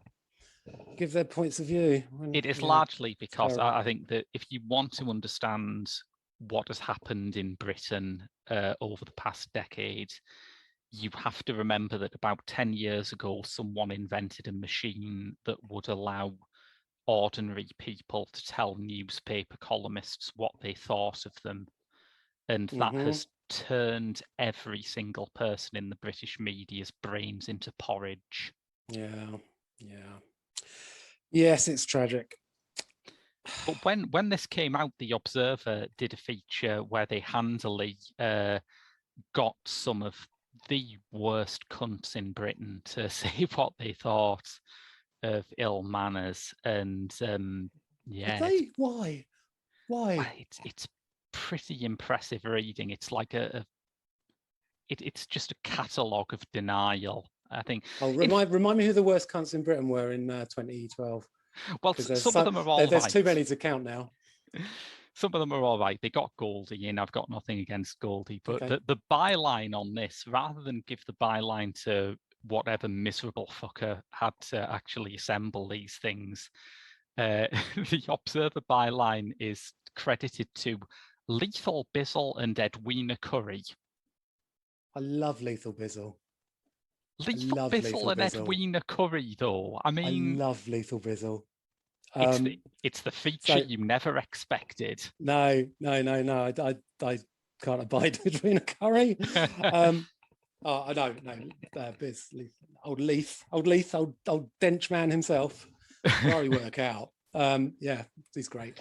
Speaker 2: give their points of view.
Speaker 1: It is
Speaker 2: Yeah,
Speaker 1: largely because
Speaker 2: terrible.
Speaker 1: I think that if you want to understand what has happened in Britain over the past decade, you have to remember that about 10 years ago, someone invented a machine that would allow ordinary people to tell newspaper columnists what they thought of them. And that
Speaker 2: Mm-hmm.
Speaker 1: has turned every single person in the British media's brains into porridge.
Speaker 2: Yeah. Yeah. Yes, it's tragic.
Speaker 1: But when this came out, The Observer did a feature where they handily got some of the worst cunts in Britain to say what they thought of ill manners, and
Speaker 2: Did
Speaker 1: yeah,
Speaker 2: they? Why? Why?
Speaker 1: it's pretty impressive reading. It's like it's just a catalogue of denial. I think.
Speaker 2: Oh, remind me who the worst cunts in Britain were in 2012.
Speaker 1: Well,
Speaker 2: Because
Speaker 1: some of them are all
Speaker 2: there's
Speaker 1: right.
Speaker 2: too many to count now.
Speaker 1: Some of them are all right. They got Goldie in. I've got nothing against Goldie, but
Speaker 2: Okay.
Speaker 1: the byline on this, rather than give the byline to whatever miserable fucker had to actually assemble these things, the Observer byline is credited to Lethal Bizzle and Edwina Curry.
Speaker 2: I love Lethal Bizzle.
Speaker 1: Lethal Bizzle and Edwina Curry, though. I mean,
Speaker 2: I love Lethal Bizzle.
Speaker 1: it's the feature you never expected.
Speaker 2: No. I can't abide Edwina Curry. I don't know. Biz, old dench man himself. Very work out. Yeah, he's great.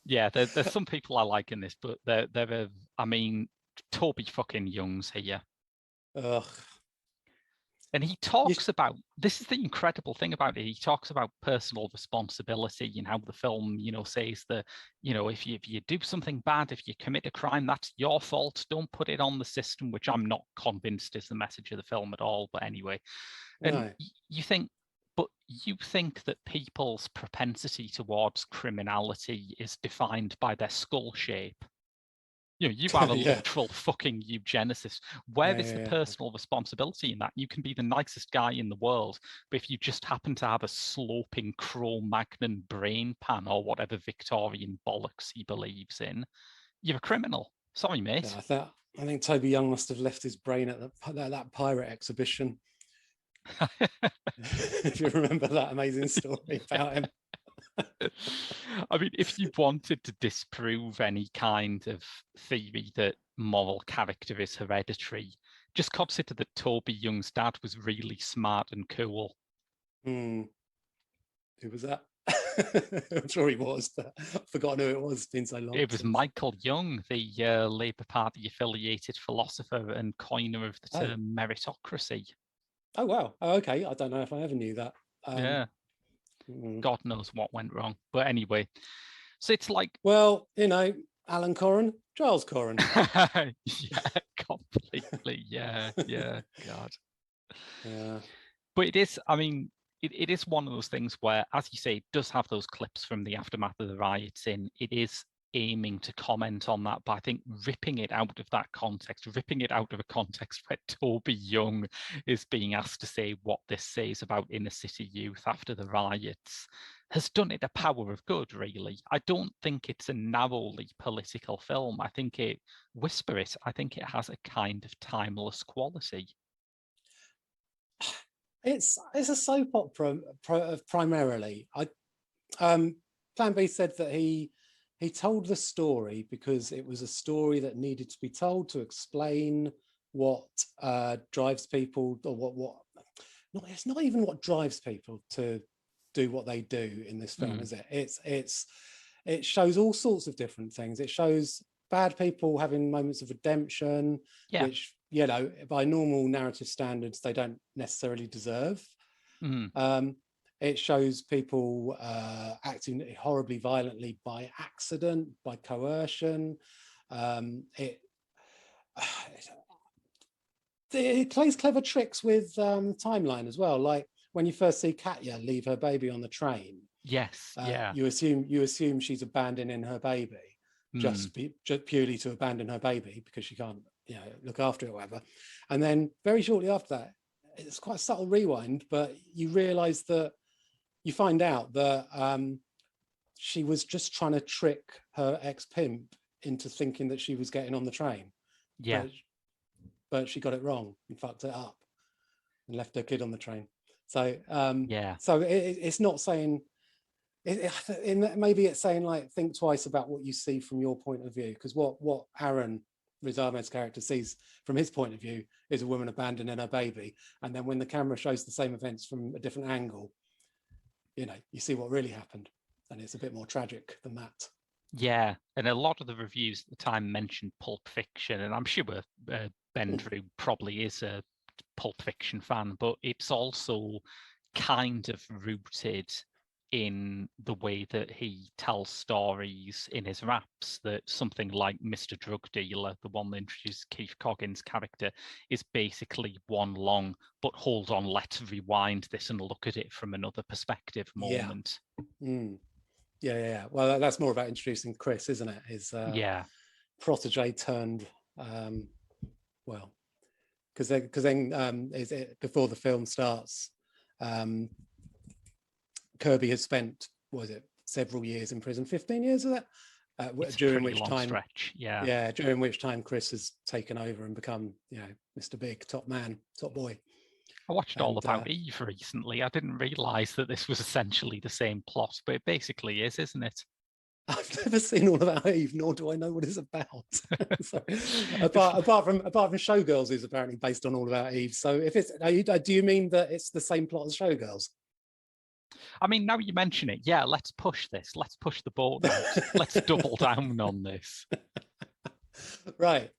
Speaker 1: Yeah, there's some people I like in this, but I mean, Toby fucking Young's here.
Speaker 2: Ugh.
Speaker 1: And he talks about, this is the incredible thing about it. He talks about personal responsibility and how the film, says that, if you do something bad, if you commit a crime, that's your fault. Don't put it on the system, which I'm not convinced is the message of the film at all. But anyway, and
Speaker 2: No.
Speaker 1: you think that people's propensity towards criminality is defined by their skull shape. You are a
Speaker 2: Yeah.
Speaker 1: literal fucking eugenicist. Where is the personal responsibility in that? You can be the nicest guy in the world, but if you just happen to have a sloping Cro-Magnon brain pan or whatever Victorian bollocks he believes in, you're a criminal. Sorry, mate.
Speaker 2: Yeah, I think Toby Young must have left his brain at that pirate exhibition. If you remember that amazing story about him.
Speaker 1: I mean, if you wanted to disprove any kind of theory that moral character is hereditary, just consider that Toby Young's dad was really smart and cool.
Speaker 2: Who was that? I'm sure he was, but I've forgotten who it was. It's been so long.
Speaker 1: It was Michael Young, the Labour Party affiliated philosopher and coiner of the term meritocracy.
Speaker 2: Oh, wow. Oh, okay. I don't know if I ever knew that.
Speaker 1: Yeah. God knows what went wrong. But anyway, so it's like...
Speaker 2: Well, Alan Corran, Giles Corran.
Speaker 1: Yeah, completely. Yeah, God.
Speaker 2: Yeah.
Speaker 1: But it is, I mean, it is one of those things where, as you say, it does have those clips from the aftermath of the riots in. It is aiming to comment on that, but I think ripping it out of that context, ripping it out of a context where Toby Young is being asked to say what this says about inner city youth after the riots, has done it a power of good, really. I don't think it's a narrowly political film. I think it has a kind of timeless quality.
Speaker 2: It's a soap opera primarily. Plan B said that he told the story because it was a story that needed to be told to explain what drives people, or what. No, it's not even what drives people to do what they do in this film, is it? It shows all sorts of different things. It shows bad people having moments of redemption, which, you know, by normal narrative standards, they don't necessarily deserve. It shows people acting horribly violently by accident, by coercion. It plays clever tricks with timeline as well. Like when you first see Katya leave her baby on the train.
Speaker 1: Yes,
Speaker 2: you assume she's abandoning her baby, just purely to abandon her baby because she can't, you know, look after it or whatever. And then very shortly after that, it's quite a subtle rewind, but you realise that you find out that she was just trying to trick her ex-pimp into thinking that she was getting on the train.
Speaker 1: Yeah.
Speaker 2: But she got it wrong and fucked it up and left her kid on the train. So so it's not saying maybe it's saying like think twice about what you see from your point of view, because what Aaron Riz Ahmed's character sees from his point of view is a woman abandoning her baby, and then when the camera shows the same events from a different angle, you know, you see what really happened, and it's a bit more tragic than that.
Speaker 1: Yeah, and a lot of the reviews at the time mentioned Pulp Fiction, and I'm sure Ben Drew probably is a Pulp Fiction fan, but it's also kind of rooted in the way that he tells stories in his raps, that something like Mr. Drug Dealer, the one that introduces Keith Coggins' character, is basically one long, but hold on, let's rewind this and look at it from another perspective moment.
Speaker 2: Yeah. Well, that's more about introducing Chris, isn't it? His protege turned, well, because then before the film starts, Kirby has spent, what was it, several years in prison, 15 years of that, during which time
Speaker 1: stretch.
Speaker 2: During which time Chris has taken over and become, you know, Mr. Big, top man, top boy.
Speaker 1: I watched All About Eve recently. I didn't realise that this was essentially the same plot, but it basically is, isn't it?
Speaker 2: I've never seen All About Eve, nor do I know what it's about. So, apart from Showgirls is apparently based on All About Eve. So if it's, do you mean that it's the same plot as Showgirls?
Speaker 1: I mean, now you mention it, yeah, let's push this. Let's push the boat out. Let's double down on this.
Speaker 2: Right.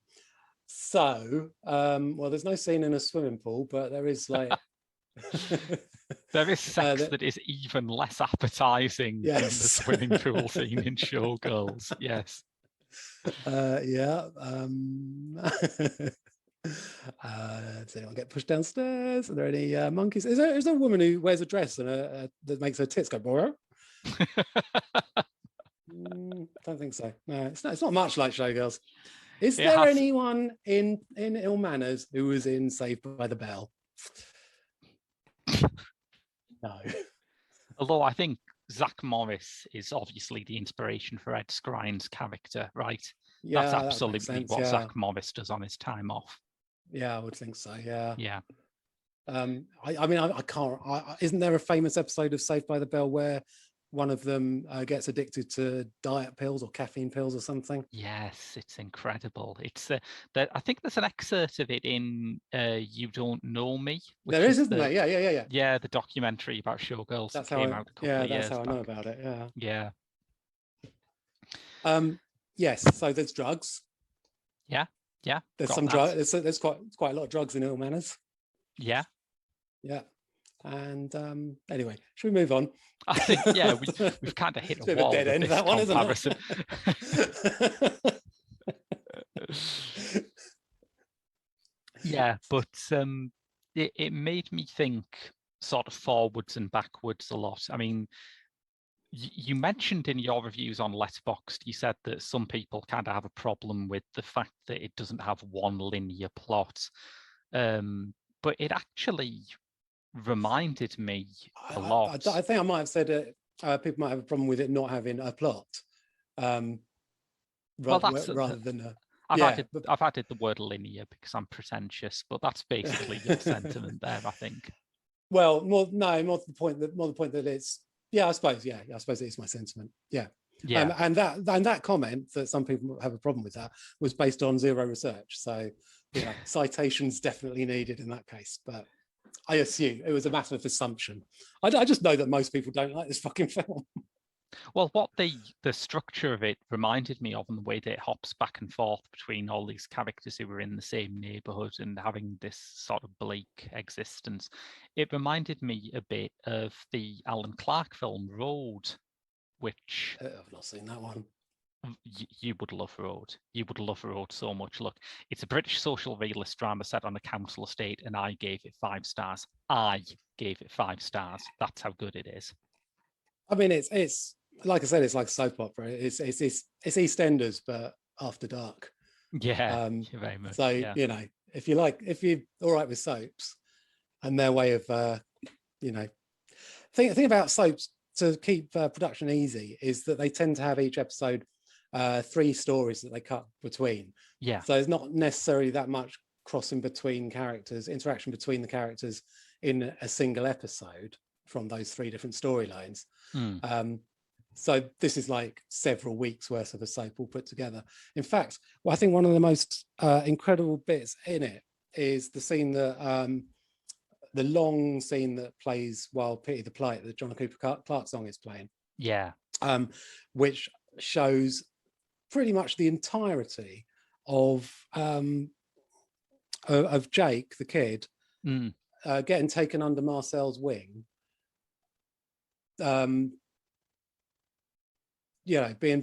Speaker 2: So, well, there's no scene in a swimming pool, but there is like...
Speaker 1: there is sex that is even less appetizing than the swimming pool scene in Showgirls. Yes.
Speaker 2: Does anyone get pushed downstairs? Are there any monkeys? Is there a woman who wears a dress and that makes her tits go borrow? Don't think so. No, it's not much like Showgirls. Is there anyone in Ill Manors who was in Saved by the Bell? No.
Speaker 1: Although I think Zach Morris is obviously the inspiration for Ed Skrine's character, right?
Speaker 2: Yeah,
Speaker 1: that's absolutely what Zach Morris does on his time off.
Speaker 2: Yeah, I would think so. Yeah.
Speaker 1: Yeah.
Speaker 2: I mean, I can't. Isn't there a famous episode of Saved by the Bell where one of them gets addicted to diet pills or caffeine pills or something?
Speaker 1: Yes, it's incredible. It's I think there's an excerpt of it in You Don't Know Me.
Speaker 2: There is, isn't there? Yeah.
Speaker 1: Yeah, the documentary about Showgirls that came out a couple of years back.
Speaker 2: That's how I know about it.
Speaker 1: Yeah.
Speaker 2: Yes. So there's drugs.
Speaker 1: Yeah.
Speaker 2: There's some drugs. There's quite a lot of drugs in Ill Manors.
Speaker 1: Yeah.
Speaker 2: And anyway, should we move on?
Speaker 1: I think we've kind of hit a wall.
Speaker 2: Dead end, that one, isn't
Speaker 1: it? Yeah, but it made me think sort of forwards and backwards a lot. I mean, You mentioned in your reviews on Letterboxd, you said that some people kind of have a problem with the fact that it doesn't have one linear plot. But it actually reminded me a lot.
Speaker 2: I think I might have said it. People might have a problem with it not having a plot,
Speaker 1: Well, that's
Speaker 2: rather than a
Speaker 1: I've
Speaker 2: yeah.
Speaker 1: added I've added the word linear because I'm pretentious, but that's basically your sentiment there, I think.
Speaker 2: Well, more the point that it's I suppose it is my sentiment. Yeah.
Speaker 1: Yeah.
Speaker 2: And that comment that some people have a problem with that was based on zero research. So, citations definitely needed in that case. But I assume it was a matter of assumption. I just know that most people don't like this fucking film.
Speaker 1: Well, what the structure of it reminded me of, and the way that it hops back and forth between all these characters who were in the same neighborhood and having this sort of bleak existence, it reminded me a bit of the Alan Clark film Road, which
Speaker 2: I've not seen that one.
Speaker 1: you would love Road. You would love Road so much. Look, it's a British social realist drama set on a council estate, and I gave it 5 stars. I gave it 5 stars. That's how good it is.
Speaker 2: I mean, it's like I said, it's like a soap opera. It's EastEnders, but after dark.
Speaker 1: Yeah, very much.
Speaker 2: So
Speaker 1: Yeah.
Speaker 2: if you're all right with soaps and their way of thing about soaps to keep production easy is that they tend to have each episode 3 stories that they cut between.
Speaker 1: Yeah.
Speaker 2: So there's not necessarily that much crossing between characters, interaction between the characters in a single episode from those 3 different storylines. So this is like several weeks worth of a soap all put together. In fact, I think one of the most incredible bits in it is the scene that the long scene that plays while Pity the Plight, the John Cooper Clarke song is playing.
Speaker 1: Yeah.
Speaker 2: Which shows pretty much the entirety of Jake, the kid, getting taken under Marcel's wing. Being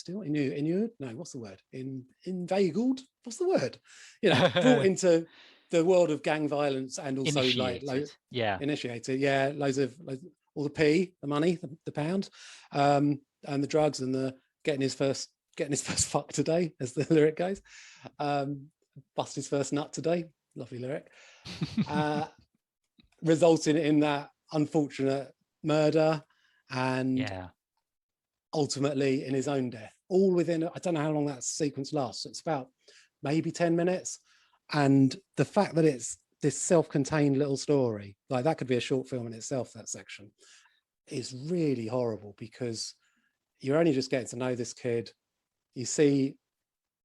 Speaker 2: inured. No, what's the word? Inveigled. What's the word? Brought into the world of gang violence and also
Speaker 1: initiated.
Speaker 2: Initiated. Yeah, loads of all the P, the money, the pound, and the drugs and the getting his first fuck today, as the lyric goes. Bust his first nut today. Lovely lyric. Resulting in that unfortunate murder and ultimately in his own death, all within, I don't know how long that sequence lasts. It's about maybe 10 minutes. And the fact that it's this self-contained little story, like that could be a short film in itself, that section, is really horrible because you're only just getting to know this kid. You see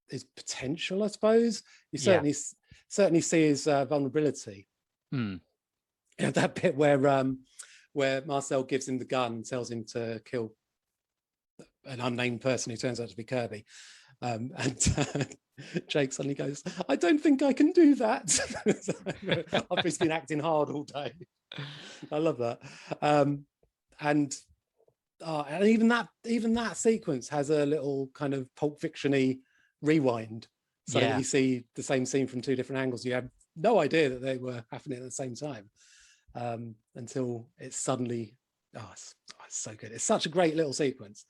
Speaker 2: his potential, I suppose. You certainly see his vulnerability. That bit where Marcel gives him the gun and tells him to kill an unnamed person who turns out to be Kirby. And Jake suddenly goes, I don't think I can do that. I've just been acting hard all day. I love that. And even that sequence has a little kind of Pulp Fiction-y rewind. So that you see the same scene from 2 different angles. You have no idea that they were happening at the same time. Until it's suddenly, it's so good. It's such a great little sequence.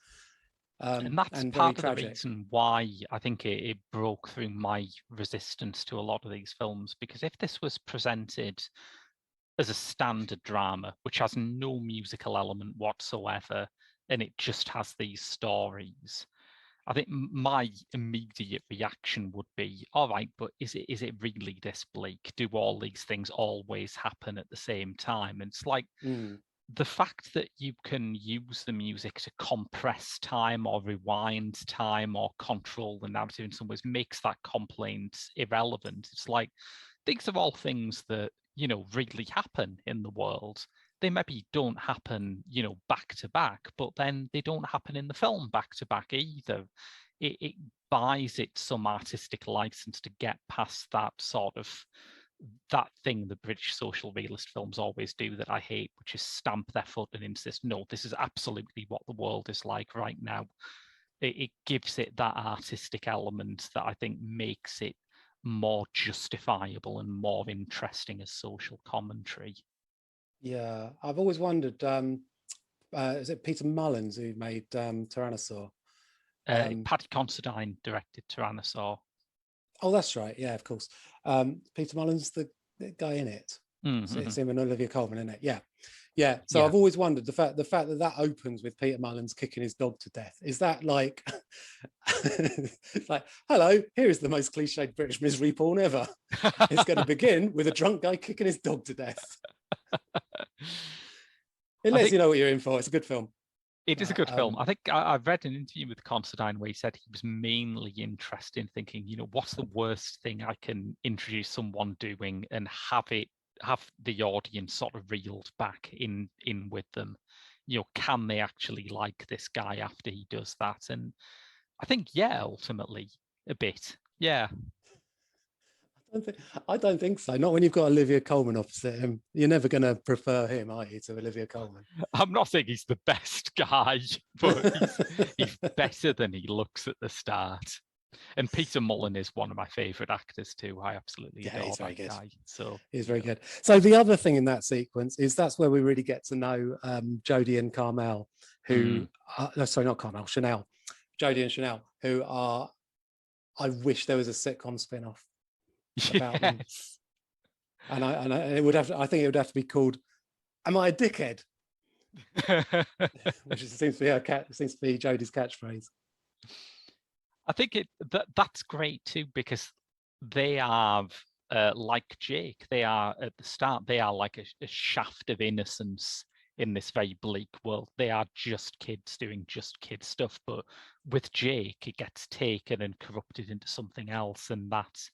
Speaker 1: And that's part of the reason why I think it broke through my resistance to a lot of these films, because if this was presented as a standard drama, which has no musical element whatsoever, and it just has these stories, I think my immediate reaction would be, all right, but is it really this bleak? Do all these things always happen at the same time? And it's like the fact that you can use the music to compress time or rewind time or control the narrative in some ways makes that complaint irrelevant. It's like, these are all things that, really happen in the world. They maybe don't happen, back to back, but then they don't happen in the film back to back either. It buys it some artistic license to get past that sort of that thing the British social realist films always do that I hate, which is stamp their foot and insist, no, this is absolutely what the world is like right now. It gives it that artistic element that I think makes it more justifiable and more interesting as social commentary.
Speaker 2: Yeah, I've always wondered, is it Peter Mullins who made Tyrannosaur?
Speaker 1: Paddy Considine directed Tyrannosaur.
Speaker 2: Oh, that's right. Yeah, of course. Peter Mullins, the guy in it.
Speaker 1: Mm-hmm.
Speaker 2: It's him and Olivia Colman in it. Yeah, yeah. So
Speaker 1: Yeah.
Speaker 2: I've always wondered the fact that opens with Peter Mullins kicking his dog to death. Is that like, like, hello, here is the most cliched British misery porn ever. It's going to begin with a drunk guy kicking his dog to death. It lets you know what you're in for. It's a good film.
Speaker 1: It is a good film. I think I've read an interview with Considine where he said he was mainly interested in thinking, what's the worst thing I can introduce someone doing and have the audience sort of reeled back in with them. Can they actually like this guy after he does that? And I think, yeah, ultimately a bit. Yeah.
Speaker 2: I don't think so. Not when you've got Olivia Colman opposite him. You're never going to prefer him, are you, to Olivia Colman?
Speaker 1: I'm not saying he's the best guy, but he's better than he looks at the start. And Peter Mullen is one of my favourite actors too. I absolutely adore that guy. So
Speaker 2: he's very good. So the other thing in that sequence is that's where we really get to know Jodie and Carmel, who sorry, not Carmel, Chanel. Jodie and Chanel, who are. I wish there was a sitcom spin-off about them. And it would have to, I think it would have to be called "Am I a Dickhead?" Which seems to be Jodie's catchphrase.
Speaker 1: I think that's great too, because they have like Jake, they are at the start, they are like a shaft of innocence in this very bleak world. They are just kids doing just kid stuff, but with Jake, it gets taken and corrupted into something else, and that,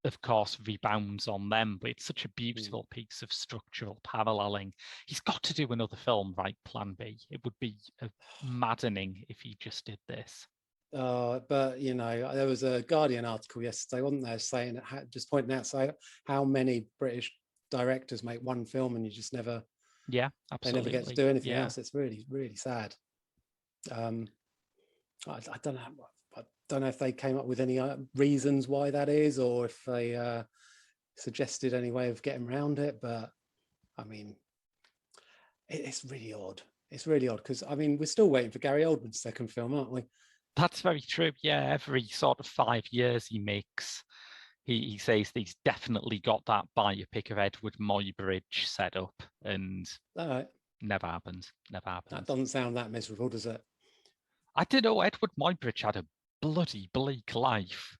Speaker 1: of course, rebounds on them. But it's such a beautiful piece of structural paralleling. He's got to do another film, right? Plan B. It would be maddening if he just did this.
Speaker 2: But there was a Guardian article yesterday, wasn't there, saying just pointing out how many British directors make one film and you just never,
Speaker 1: absolutely,
Speaker 2: they never get to do anything else. It's really, really sad. I don't know. I don't know if they came up with any reasons why that is, or if they suggested any way of getting around it. But I mean, it's really odd. It's really odd because we're still waiting for Gary Oldman's second film, aren't we?
Speaker 1: That's very true. Yeah, every sort of 5 years he says that he's definitely got that biopic of Edward Muybridge set up, and never happened.
Speaker 2: That doesn't sound that miserable, does it?
Speaker 1: I didn't know Edward Muybridge had a bloody bleak life.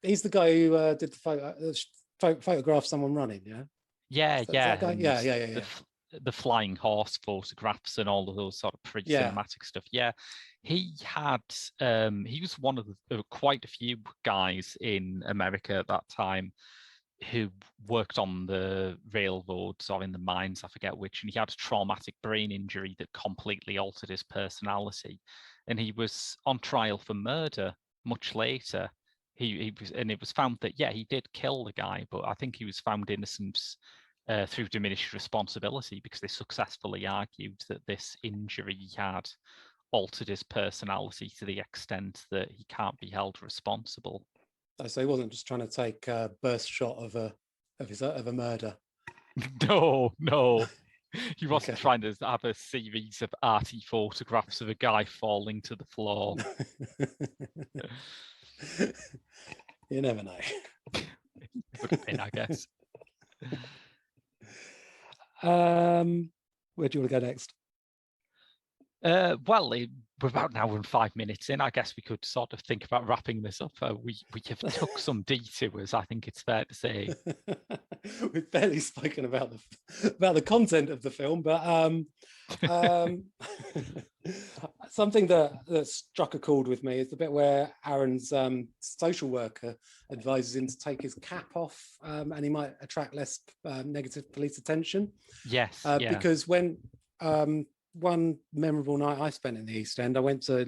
Speaker 2: He's the guy who did the photograph someone running, yeah?
Speaker 1: Yeah.
Speaker 2: Yeah.
Speaker 1: The flying horse photographs and all of those sort of pre-cinematic stuff. Yeah, he had he was one of the quite a few guys in America at that time who worked on the railroads or in the mines, I forget which, and he had a traumatic brain injury that completely altered his personality, and he was on trial for murder much later. He was, and it was found that he did kill the guy, but I think he was found innocent through diminished responsibility, because they successfully argued that this injury he had altered his personality to the extent that he can't be held responsible.
Speaker 2: So he wasn't just trying to take a burst shot of a murder.
Speaker 1: No. He wasn't trying to have a series of arty photographs of a guy falling to the floor.
Speaker 2: You never know.
Speaker 1: Could have been, I guess.
Speaker 2: Where do you want to go next?
Speaker 1: Well, we're about an hour and 5 minutes in. I guess we could sort of think about wrapping this up. We have took some detours, I think it's fair to say.
Speaker 2: We've barely spoken about the content of the film, but something that struck a chord with me is the bit where Aaron's social worker advises him to take his cap off, and he might attract less negative police attention.
Speaker 1: Yes,
Speaker 2: because when one memorable night I spent in the East End, I went to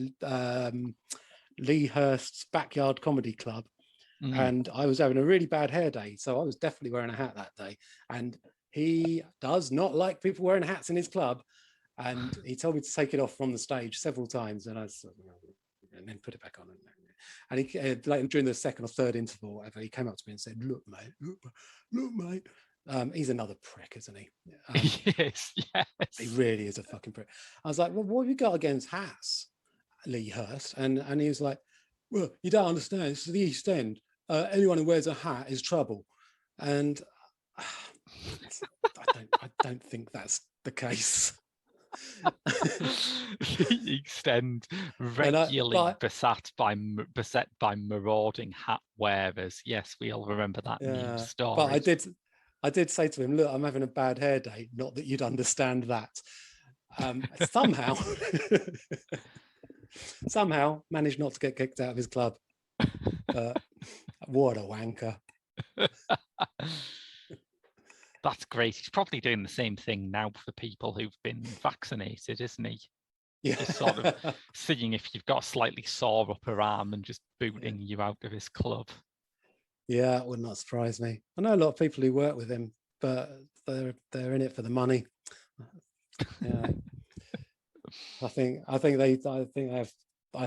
Speaker 2: Lee Hurst's Backyard Comedy Club, and I was having a really bad hair day, so I was definitely wearing a hat that day. And he does not like people wearing hats in his club, and he told me to take it off from the stage several times, and and then put it back on. And he, like during the second or third interval, or whatever, he came up to me and said, "Look, mate, He's another prick, isn't he?
Speaker 1: Yes, yes.
Speaker 2: He really is a fucking prick. I was like, well, what have you got against Lee Hurst? And he was like, well, you don't understand. It's the East End. Anyone who wears a hat is trouble. And I don't think that's the case.
Speaker 1: The East End regularly beset by marauding hat wearers. Yes, we all remember that news story.
Speaker 2: But I did say to him, look, I'm having a bad hair day. Not that you'd understand that. Somehow managed not to get kicked out of his club. What a wanker.
Speaker 1: That's great. He's probably doing the same thing now for people who've been vaccinated, isn't he?
Speaker 2: Yeah.
Speaker 1: Just sort of seeing if you've got a slightly sore upper arm and just booting you out of his club.
Speaker 2: Yeah, it would not surprise me. I know a lot of people who work with him, but they're in it for the money. Yeah. I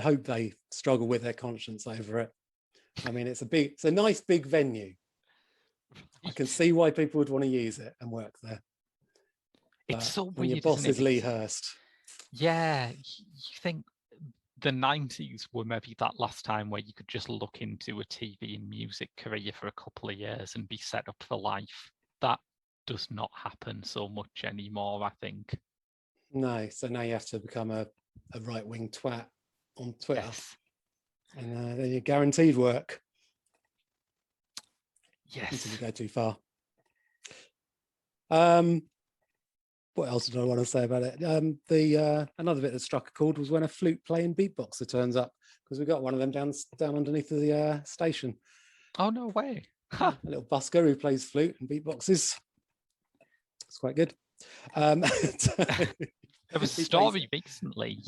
Speaker 2: hope they struggle with their conscience over it. I mean, it's a nice big venue. I can see why people would want to use it and work there.
Speaker 1: It's so
Speaker 2: when
Speaker 1: weird,
Speaker 2: your boss
Speaker 1: isn't
Speaker 2: is Lee Hurst.
Speaker 1: Yeah, you think the 90s were maybe that last time where you could just look into a TV and music career for a couple of years and be set up for life. That does not happen so much anymore, I think.
Speaker 2: No, so now you have to become a right-wing twat on Twitter.
Speaker 1: Yes.
Speaker 2: And then you're guaranteed work.
Speaker 1: Yes.
Speaker 2: Until you go too far. What else did I want to say about it? Another bit that struck a chord was when a flute playing beatboxer turns up, because we got one of them down underneath the station.
Speaker 1: Oh, no way.
Speaker 2: A little busker who plays flute and beatboxes. It's quite good.
Speaker 1: There was a story recently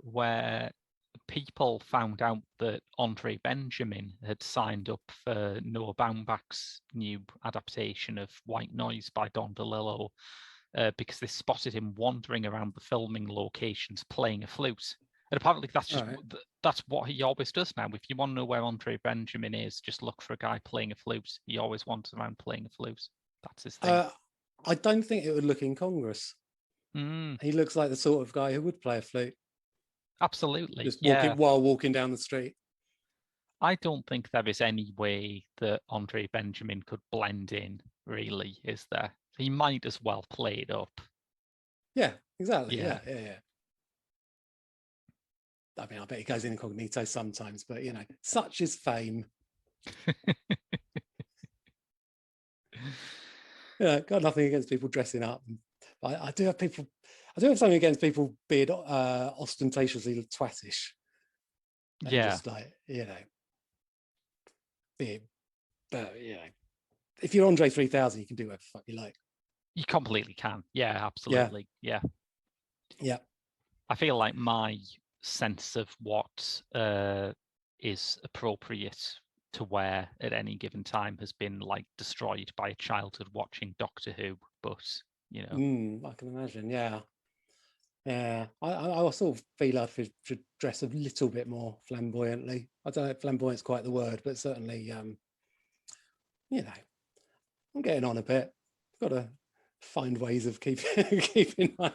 Speaker 1: where people found out that Andre Benjamin had signed up for Noah Baumbach's new adaptation of White Noise by Don DeLillo because they spotted him wandering around the filming locations playing a flute. And apparently that's what he always does now. If you want to know where Andre Benjamin is, just look for a guy playing a flute. He always wanders around playing a flute. That's his thing.
Speaker 2: I don't think it would look incongruous. He looks like the sort of guy who would play a flute.
Speaker 1: Absolutely.
Speaker 2: Just while walking down the street.
Speaker 1: I don't think there is any way that Andre Benjamin could blend in, really, is there? He might as well play it up.
Speaker 2: Yeah, exactly. Yeah. I mean, I bet he goes incognito sometimes, but such is fame. Got nothing against people dressing up. I do have something against people being ostentatiously twattish. And just like, if you're Andre 3000, you can do whatever the fuck you like.
Speaker 1: You completely can. Yeah, absolutely. Yeah. I feel like my sense of what is appropriate to wear at any given time has been like destroyed by a childhood watching Doctor Who, but I
Speaker 2: can imagine. I sort of feel I should dress a little bit more flamboyantly. I don't know if flamboyant's quite the word, but certainly I'm getting on a bit. Got to find ways of keeping my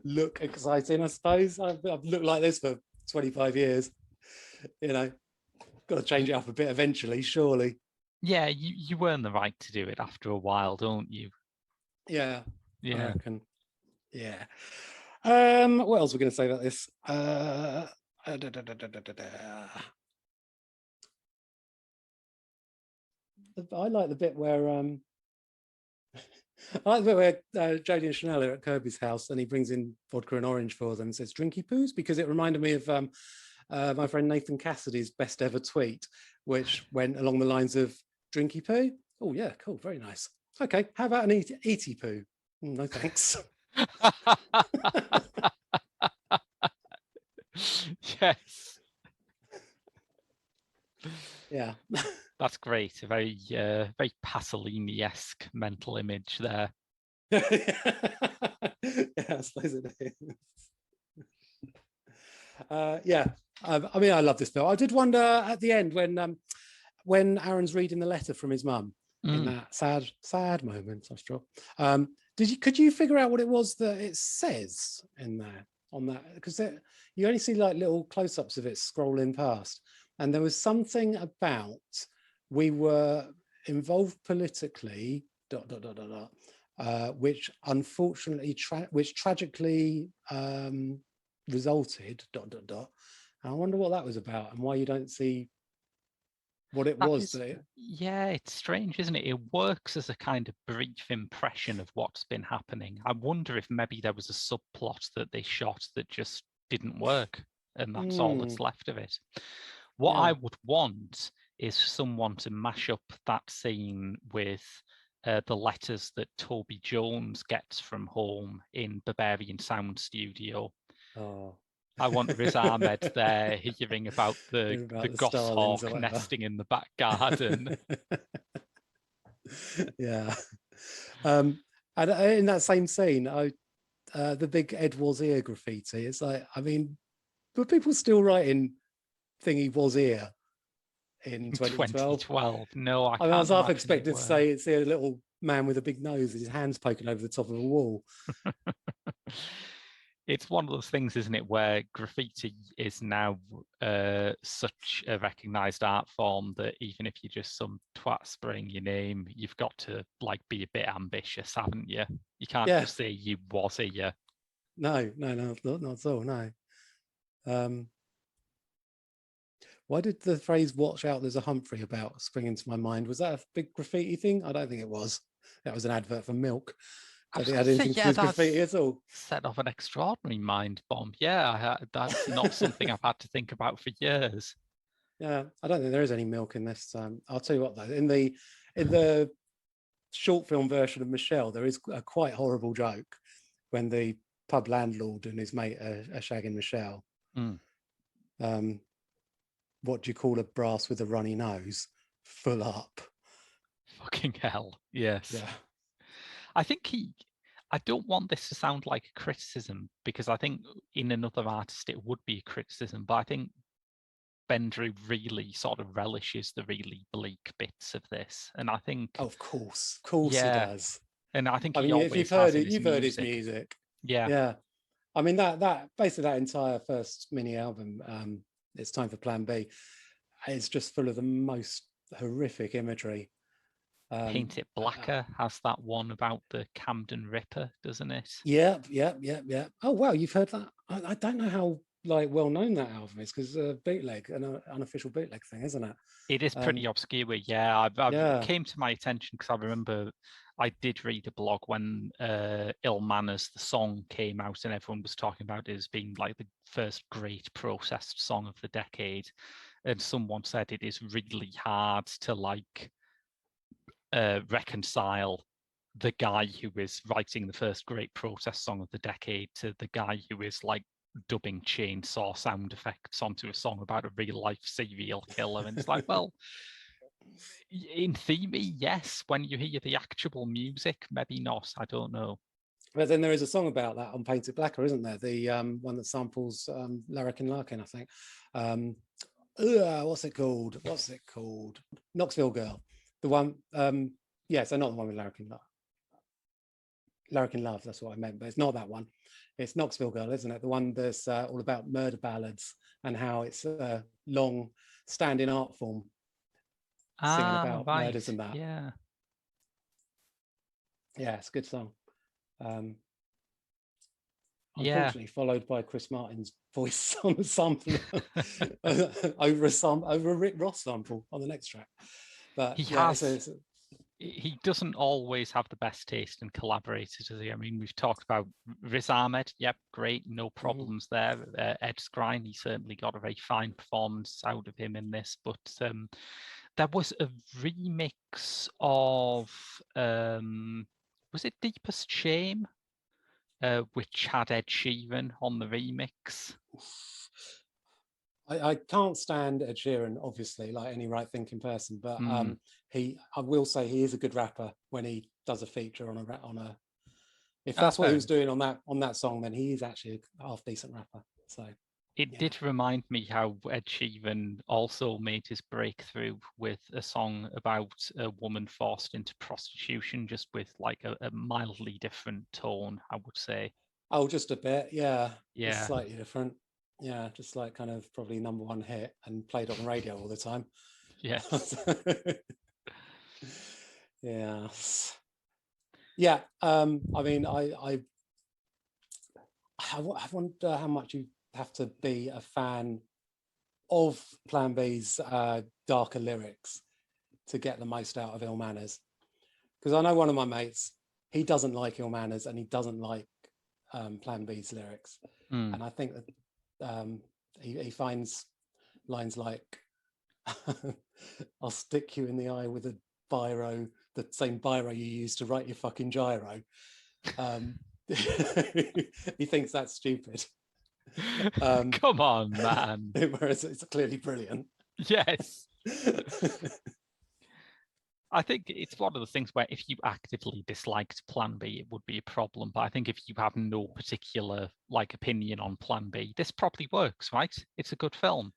Speaker 2: look exciting, I suppose. I've looked like this for 25 years. Got to change it up a bit eventually, surely.
Speaker 1: Yeah, you earn the right to do it after a while, don't you?
Speaker 2: Yeah.
Speaker 1: I
Speaker 2: reckon. Yeah. What else are we going to say about this? I like the bit where Jodie and Chanel are at Kirby's house and he brings in vodka and orange for them and says drinky poos, because it reminded me of my friend Nathan Cassidy's best ever tweet, which went along the lines of drinky poo. Oh yeah, cool, very nice. Okay, how about an eaty poo? No thanks.
Speaker 1: Yes.
Speaker 2: Yeah.
Speaker 1: That's great. A very very Pasolini-esque mental image there.
Speaker 2: Yeah, I suppose it is. I mean, I love this film. I did wonder at the end when Aaron's reading the letter from his mum, in that sad moment, I'm sure. Could you figure out what it was that it says in there on that? Because you only see like little close-ups of it scrolling past, and there was something about we were involved politically, which unfortunately, which tragically resulted, And I wonder what that was about and why you don't see what it was.
Speaker 1: Yeah, it's strange, isn't it? It works as a kind of brief impression of what's been happening. I wonder if maybe there was a subplot that they shot that just didn't work, and that's all that's left of it. What I would want is someone to mash up that scene with the letters that Toby Jones gets from home in Barbarian Sound Studio.
Speaker 2: Oh.
Speaker 1: I want Riz Ahmed there hearing about the goshawk nesting in the back garden.
Speaker 2: Yeah. And in that same scene, the big Ed was here graffiti. It's like, I mean, but people still writing thingy was here in 2012.
Speaker 1: No, I
Speaker 2: mean, I was half
Speaker 1: imagine
Speaker 2: expected to say it's a little man with a big nose with his hands poking over the top of a wall.
Speaker 1: It's one of those things, isn't it, where graffiti is now such a recognized art form that even if you're just some twat spraying your name, you've got to like be a bit ambitious, haven't you? You can't just say you was here.
Speaker 2: No, not at all. No. Why did the phrase "watch out, there's a Humphrey about" spring into my mind? Was that a big graffiti thing? I don't think it was. That was an advert for milk. I don't think it had anything to do with graffiti at all.
Speaker 1: Set off an extraordinary mind bomb. Yeah, that's not something I've had to think about for years.
Speaker 2: Yeah, I don't think there is any milk in this. I'll tell you what, though, in the short film version of Michelle, there is a quite horrible joke when the pub landlord and his mate are shagging Michelle. What do you call a brass with a runny nose? Full up.
Speaker 1: Fucking hell. Yes.
Speaker 2: Yeah.
Speaker 1: I don't want this to sound like a criticism, because I think in another artist it would be a criticism, but I think Bendrew really sort of relishes the really bleak bits of this. And I think...
Speaker 2: Oh, of course he does.
Speaker 1: And I think
Speaker 2: if you've heard it, you've heard his music. Yeah. I mean, that basically that entire first mini album, It's Time for Plan B, is just full of the most horrific imagery.
Speaker 1: Paint It Blacker has that one about the Camden Ripper, doesn't it?
Speaker 2: Yeah. Oh, wow, you've heard that? I don't know how well known that album is, because bootleg, an unofficial bootleg thing, isn't it?
Speaker 1: It is pretty obscure. Yeah, it came to my attention because I remember I did read a blog when Ill Manners, the song, came out, and everyone was talking about it as being like the first great processed song of the decade. And someone said it is really hard to reconcile the guy who is writing the first great protest song of the decade to the guy who is like dubbing chainsaw sound effects onto a song about a real life serial killer. And it's like, well, in theory, yes. When you hear the actual music, maybe not. I don't know.
Speaker 2: But then there is a song about that on Paint It Blacker, isn't there? The one that samples Larrikin Larkin, I think. What's it called? Knoxville Girl. The one, so not the one with Larrikin Love, that's what I meant, but it's not that one. It's Knoxville Girl, isn't it? The one that's all about murder ballads and how it's a long standing art form, singing about murders and that.
Speaker 1: Yeah,
Speaker 2: it's a good song. Unfortunately, followed by Chris Martin's voice on the sample over a Rick Ross sample on the next track. But
Speaker 1: he doesn't always have the best taste in collaborators, does he? I mean, we've talked about Riz Ahmed. Yep, great, no problems there. Ed Skrein, he certainly got a very fine performance out of him in this. But there was a remix of, was it Deepest Shame? Which had Ed Sheeran on the remix.
Speaker 2: I can't stand Ed Sheeran, obviously, like any right-thinking person, but I will say he is a good rapper when he does a feature on a. If that's what he was doing on that song, then he is actually a half decent rapper. So
Speaker 1: It did remind me how Ed Sheeran also made his breakthrough with a song about a woman forced into prostitution, just with like a mildly different tone, I would say.
Speaker 2: Oh, just a bit, yeah. Just
Speaker 1: Yeah.
Speaker 2: slightly different. Yeah, just like kind of probably number one hit and played on the radio all the time.
Speaker 1: Yes.
Speaker 2: Yeah. Yeah. I mean, I wonder how much you have to be a fan of Plan B's darker lyrics to get the most out of Ill Manners. Because I know one of my mates, he doesn't like Ill Manners and he doesn't like Plan B's lyrics.
Speaker 1: Mm.
Speaker 2: And I think that he finds lines like, I'll stick you in the eye with a biro, the same biro you use to write your fucking gyro. He thinks that's stupid.
Speaker 1: Come on, man.
Speaker 2: Whereas it's clearly brilliant.
Speaker 1: Yes. I think it's one of the things where if you actively disliked Plan B, it would be a problem. But I think if you have no particular like opinion on Plan B, this probably works, right? It's a good film.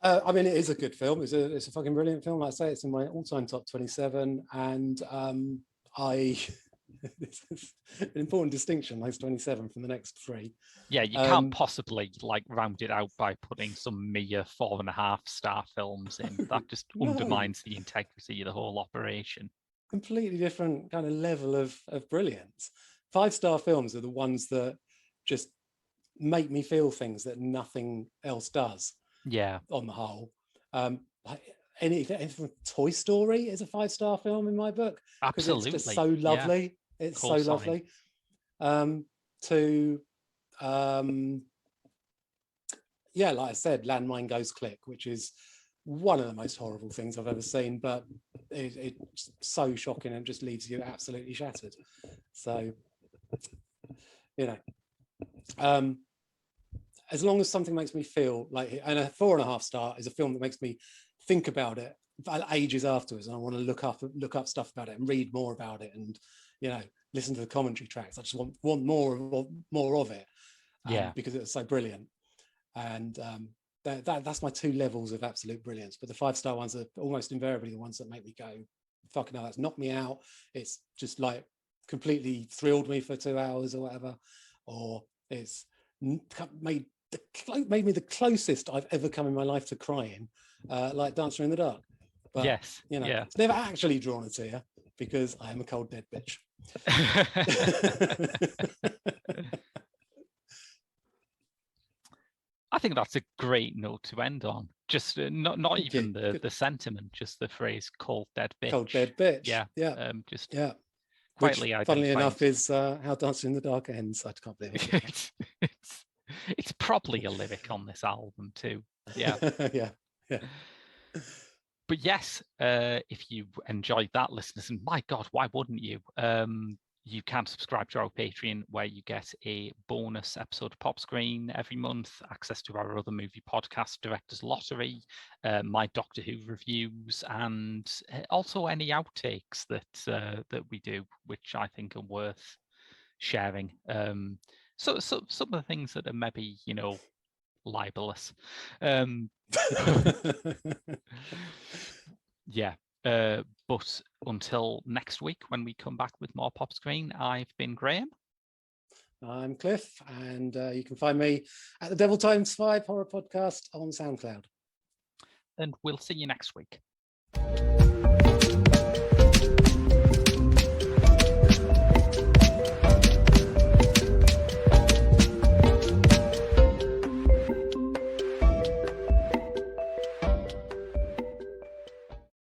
Speaker 2: I mean, it is a good film. It's a fucking brilliant film. Like I say, it's in my all-time top 27, and this is an important distinction. Those 27 from the next three.
Speaker 1: Yeah, you can't possibly like round it out by putting some mere 4.5-star films in. That just undermines the integrity of the whole operation.
Speaker 2: Completely different kind of level of brilliance. 5-star films are the ones that just make me feel things that nothing else does.
Speaker 1: Yeah.
Speaker 2: On the whole, like anything from Toy Story is a 5-star film in my book because it's just so lovely. Yeah. It's so lovely. Yeah, like I said, Landmine Goes Click, which is one of the most horrible things I've ever seen, but it's so shocking and just leaves you absolutely shattered. So, you know, as long as something makes me feel like, and a 4.5-star is a film that makes me think about it ages afterwards, and I want to look up stuff about it and read more about it, and listen to the commentary tracks. I just want more of it, because it was so brilliant. And that's my 2 levels of absolute brilliance. But the 5-star ones are almost invariably the ones that make me go, fucking hell, that's knocked me out. It's just like completely thrilled me for 2 hours or whatever, or it's made me the closest I've ever come in my life to crying, like Dancer in the Dark. But
Speaker 1: yes,
Speaker 2: it's never actually drawn a tear because I am a cold dead bitch.
Speaker 1: I think that's a great note to end on. Just not even the sentiment, just the phrase "cold dead bitch."
Speaker 2: Cold dead bitch.
Speaker 1: Yeah,
Speaker 2: just
Speaker 1: quietly.
Speaker 2: Which, funnily enough, is how Dancing in the Dark ends. I can't believe it.
Speaker 1: It's probably a lyric on this album too. Yeah.
Speaker 2: yeah.
Speaker 1: But yes, if you enjoyed that, listeners, and my God, why wouldn't you? You can subscribe to our Patreon, where you get a bonus episode of Pop Screen every month, access to our other movie podcast, Director's Lottery, my Doctor Who reviews, and also any outtakes that we do, which I think are worth sharing. So some of the things that are maybe libelous. Yeah. But until next week, when we come back with more Pop Screen, I've been Graham.
Speaker 2: I'm Cliff, and you can find me at the Devil Times 5 Horror Podcast on SoundCloud.
Speaker 1: And we'll see you next week.